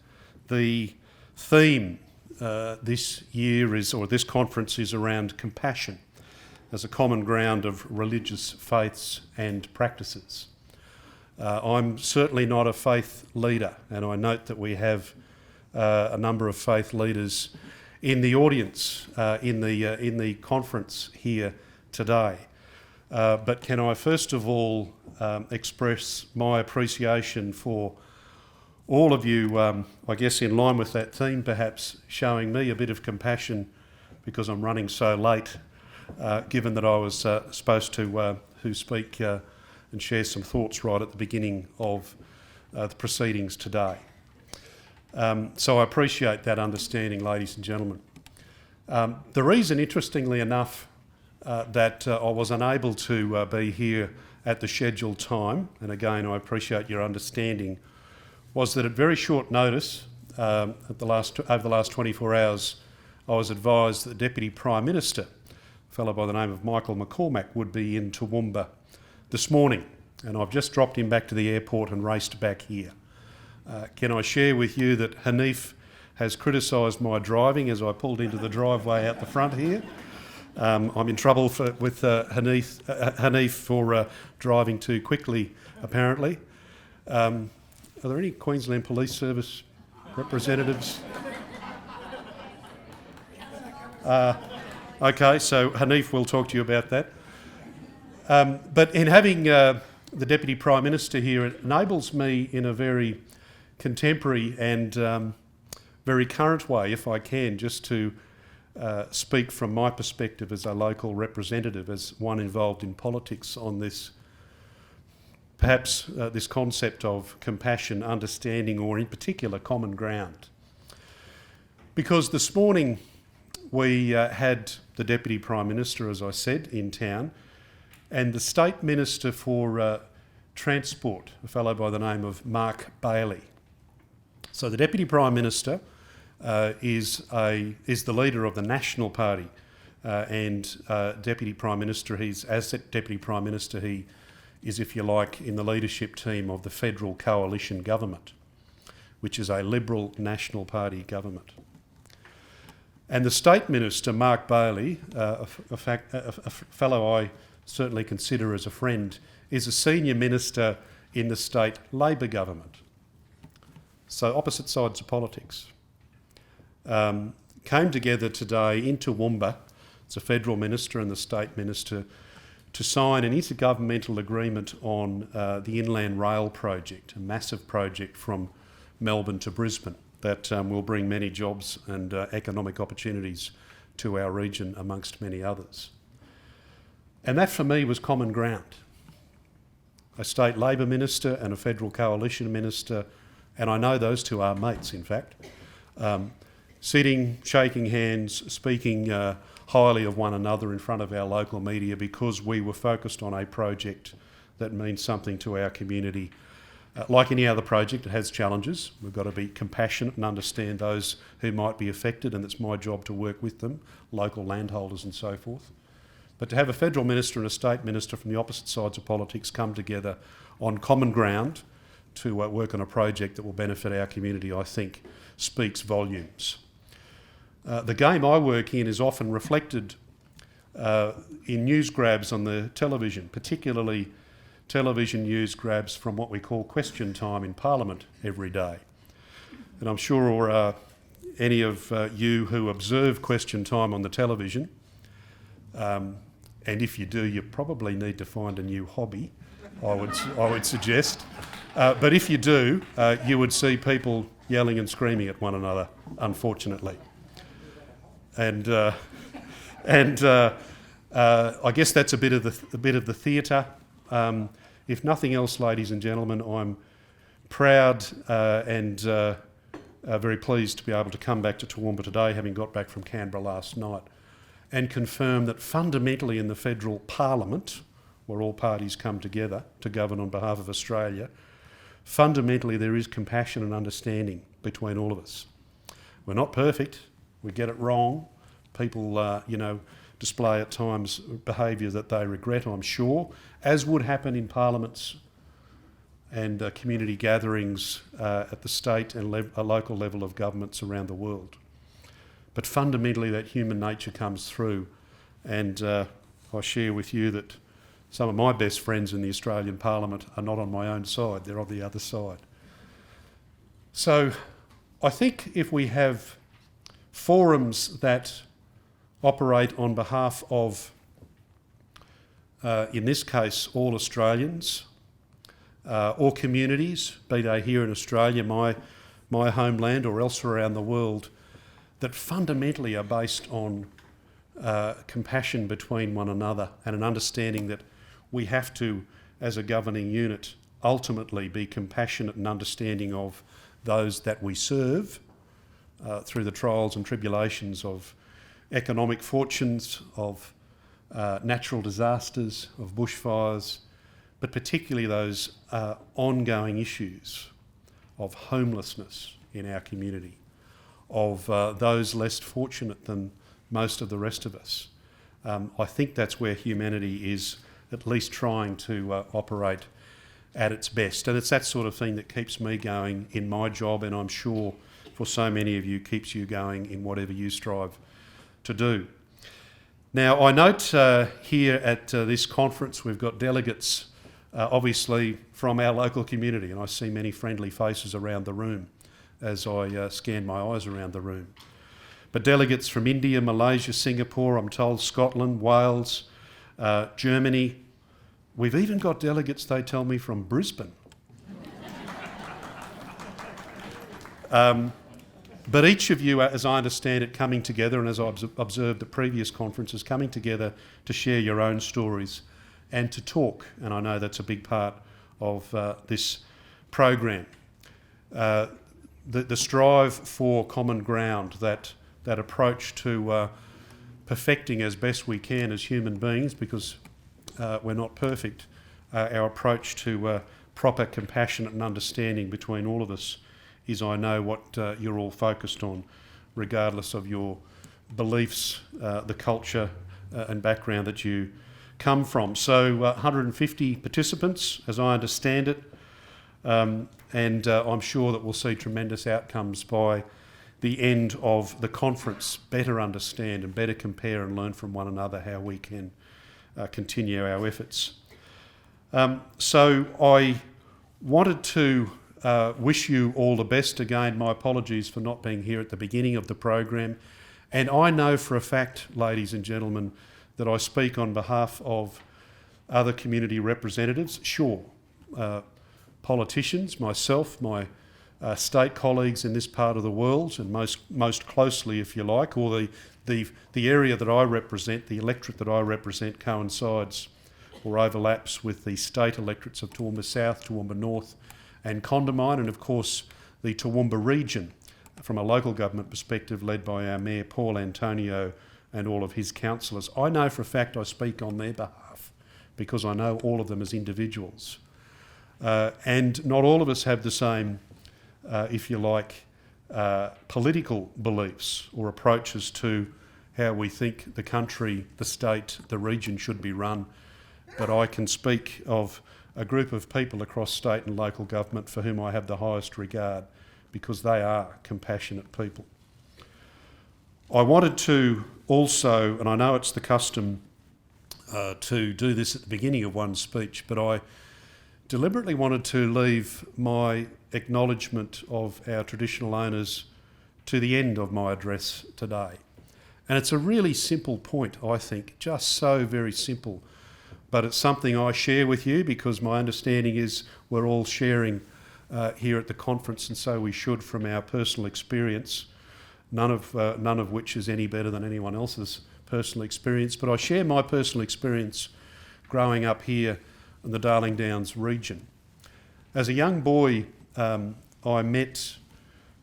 the theme this year is, or this conference is, around compassion as a common ground of religious faiths and practices. I'm certainly not a faith leader, and I note that we have a number of faith leaders in the audience in the conference here today. But can I first of all express my appreciation for all of you, I guess in line with that theme perhaps, showing me a bit of compassion because I'm running so late, given that I was supposed to speak and share some thoughts right at the beginning of the proceedings today. So I appreciate that understanding, ladies and gentlemen. The reason, interestingly enough, that I was unable to be here at the scheduled time, and again I appreciate your understanding, was that at very short notice, over the last 24 hours, I was advised that the Deputy Prime Minister, a fellow by the name of Michael McCormack, would be in Toowoomba this morning, and I've just dropped him back to the airport and raced back here. Can I share with you that Hanif has criticised my driving as I pulled into the driveway out the front here. I'm in trouble with Hanif for driving too quickly, apparently. Are there any Queensland Police Service representatives? Okay, so Hanif will talk to you about that. But in having the Deputy Prime Minister here, it enables me in a very contemporary and very current way, if I can, just to speak from my perspective as a local representative, as one involved in politics on this, perhaps this concept of compassion, understanding, or in particular common ground. Because this morning we had the Deputy Prime Minister, as I said, in town, and the State Minister for Transport, a fellow by the name of Mark Bailey. So the Deputy Prime Minister is the leader of the National Party, and Deputy Prime Minister, as Deputy Prime Minister, he is, if you like, in the leadership team of the federal coalition government, which is a Liberal National Party government. And the State Minister, Mark Bailey, a fellow I certainly consider as a friend, is a senior minister in the state Labor government. So opposite sides of politics. Came together today in Toowoomba, it's a federal minister and the state minister, to sign an intergovernmental agreement on the Inland Rail project, a massive project from Melbourne to Brisbane that will bring many jobs and economic opportunities to our region, amongst many others. And that for me was common ground. A state Labor minister and a federal coalition minister, and I know those two are mates, in fact, sitting, shaking hands, speaking highly of one another in front of our local media because we were focused on a project that means something to our community. Like any other project, it has challenges. We've got to be compassionate and understand those who might be affected, and it's my job to work with them, local landholders and so forth. But to have a federal minister and a state minister from the opposite sides of politics come together on common ground to work on a project that will benefit our community, I think, speaks volumes. The game I work in is often reflected in news grabs on the television, particularly television news grabs from what we call question time in Parliament every day. And I'm sure any of you who observe question time on the television, and if you do, you probably need to find a new hobby, I would suggest. But if you do, you would see people yelling and screaming at one another, unfortunately. And I guess that's a bit of the theatre. If nothing else, ladies and gentlemen, I'm proud and very pleased to be able to come back to Toowoomba today, having got back from Canberra last night, and confirm that fundamentally in the federal parliament, where all parties come together to govern on behalf of Australia, fundamentally there is compassion and understanding between all of us. We're not perfect. We get it wrong. People, display at times behaviour that they regret, I'm sure, as would happen in parliaments and community gatherings at the state and local level of governments around the world. But fundamentally that human nature comes through, and I share with you that some of my best friends in the Australian Parliament are not on my own side, they're on the other side. So I think if we have forums that operate on behalf of, in this case, all Australians, or communities, be they here in Australia, my homeland, or elsewhere around the world, that fundamentally are based on compassion between one another and an understanding that we have to, as a governing unit, ultimately be compassionate and understanding of those that we serve through the trials and tribulations of economic fortunes, of natural disasters, of bushfires, but particularly those ongoing issues of homelessness in our community, of those less fortunate than most of the rest of us. I think that's where humanity is at least trying to operate at its best. And it's that sort of thing that keeps me going in my job, and I'm sure for so many of you keeps you going in whatever you strive to do. Now, I note here at this conference we've got delegates obviously from our local community, and I see many friendly faces around the room as I scan my eyes around the room. But delegates from India, Malaysia, Singapore, I'm told Scotland, Wales, Germany. We've even got delegates, they tell me, from Brisbane. But each of you, as I understand it, coming together, and as I've observed at previous conferences, coming together to share your own stories and to talk, and I know that's a big part of this program. The strive for common ground, that approach to perfecting as best we can as human beings, because we're not perfect, our approach to proper compassionate and understanding between all of us is, I know, what you're all focused on, regardless of your beliefs, the culture and background that you come from. So 150 participants, as I understand it, and I'm sure that we'll see tremendous outcomes by the end of the conference, better understand and better compare and learn from one another how we can continue our efforts. So I wanted to wish you all the best. Again, my apologies for not being here at the beginning of the program. And I know for a fact, ladies and gentlemen, that I speak on behalf of other community representatives, sure, politicians, myself, my state colleagues in this part of the world, and most closely, if you like, or the area that I represent, the electorate that I represent, coincides or overlaps with the state electorates of Toowoomba South, Toowoomba North and Condamine, and of course the Toowoomba region from a local government perspective led by our Mayor Paul Antonio and all of his councillors. I know for a fact I speak on their behalf because I know all of them as individuals. And not all of us have the same, if you like, political beliefs or approaches to how we think the country, the state, the region should be run. But I can speak of a group of people across state and local government for whom I have the highest regard because they are compassionate people. I wanted to also, and I know it's the custom to do this at the beginning of one's speech, but I deliberately wanted to leave my acknowledgement of our traditional owners to the end of my address today. And it's a really simple point, I think, just so very simple. But it's something I share with you because my understanding is we're all sharing here at the conference, and so we should from our personal experience, none of which is any better than anyone else's personal experience. But I share my personal experience growing up here in the Darling Downs region. As a young boy, I met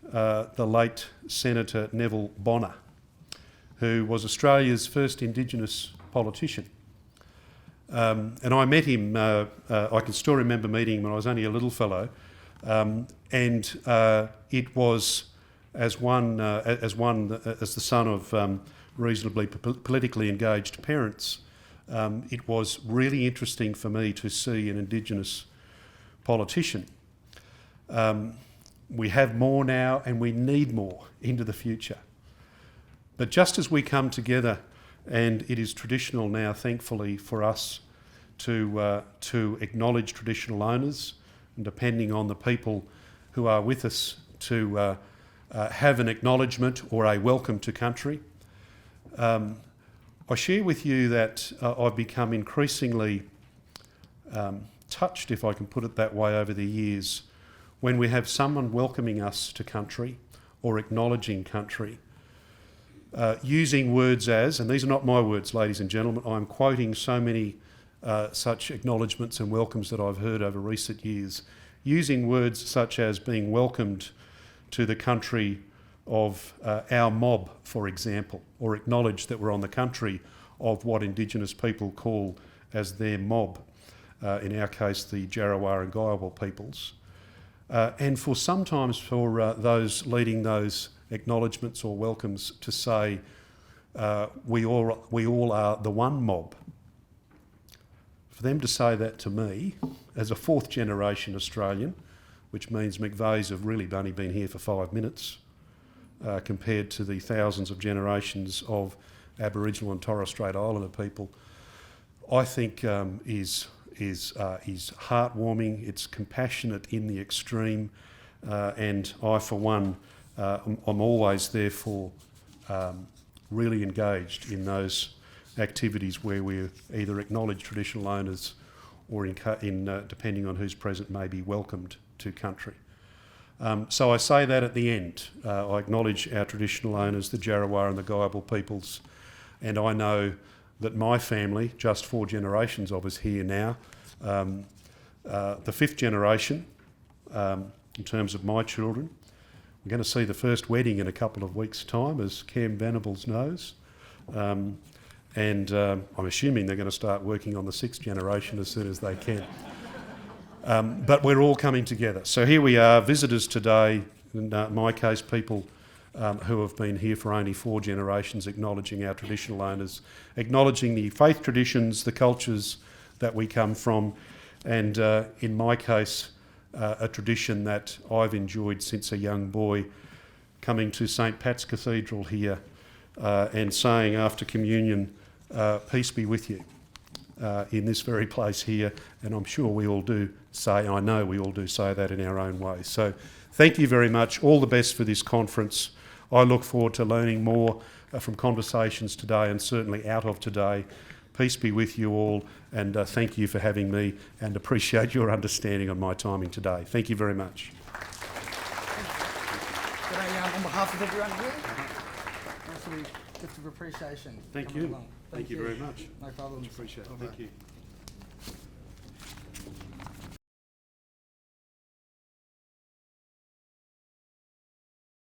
the late Senator Neville Bonner, who was Australia's first Indigenous politician. And I met him, I can still remember meeting him when I was only a little fellow, and it was as the son of reasonably politically engaged parents, it was really interesting for me to see an Indigenous politician. We have more now and we need more into the future. But just as we come together, and it is traditional now, thankfully, for us to acknowledge traditional owners, and depending on the people who are with us, to have an acknowledgement or a welcome to country. I share with you that I've become increasingly touched, if I can put it that way, over the years, when we have someone welcoming us to country or acknowledging country, using words as, and these are not my words, ladies and gentlemen, I'm quoting so many such acknowledgements and welcomes that I've heard over recent years, using words such as being welcomed to the country of our mob, for example, or acknowledge that we're on the country of what Indigenous people call as their mob, in our case the Jarrawarr and Guyawal peoples. And for sometimes for those leading those acknowledgements or welcomes to say we all are the one mob. For them to say that to me, as a fourth generation Australian, which means McVeighs have really only been here for 5 minutes, compared to the thousands of generations of Aboriginal and Torres Strait Islander people, I think is heartwarming. It's compassionate in the extreme, and I, for one, I'm always therefore really engaged in those activities where we either acknowledge traditional owners or, depending on who's present, may be welcomed to country. So I say that at the end. I acknowledge our traditional owners, the Jarrawarr and the Guyawal peoples, and I know that my family, just 4 generations of us here now, the 5th generation, in terms of my children, we're going to see the first wedding in a couple of weeks' time, as Cam Venables knows. And I'm assuming they're going to start working on the 6th generation as soon as they can. But we're all coming together. So here we are, visitors today, in my case, people who have been here for only 4 generations, acknowledging our traditional owners, acknowledging the faith traditions, the cultures that we come from, and in my case, a tradition that I've enjoyed since a young boy, coming to St. Pat's Cathedral here and saying after communion, peace be with you, in this very place here, and I'm sure we all do say, I know we all do say that in our own way. So thank you very much, all the best for this conference. I look forward to learning more from conversations today and certainly out of today. Peace be with you all, and thank you for having me, and appreciate your understanding on my timing today. Thank you very much. On behalf of everyone here, gift of appreciation. Thank you. Thank you very much. No problem. Appreciate it. Thank you.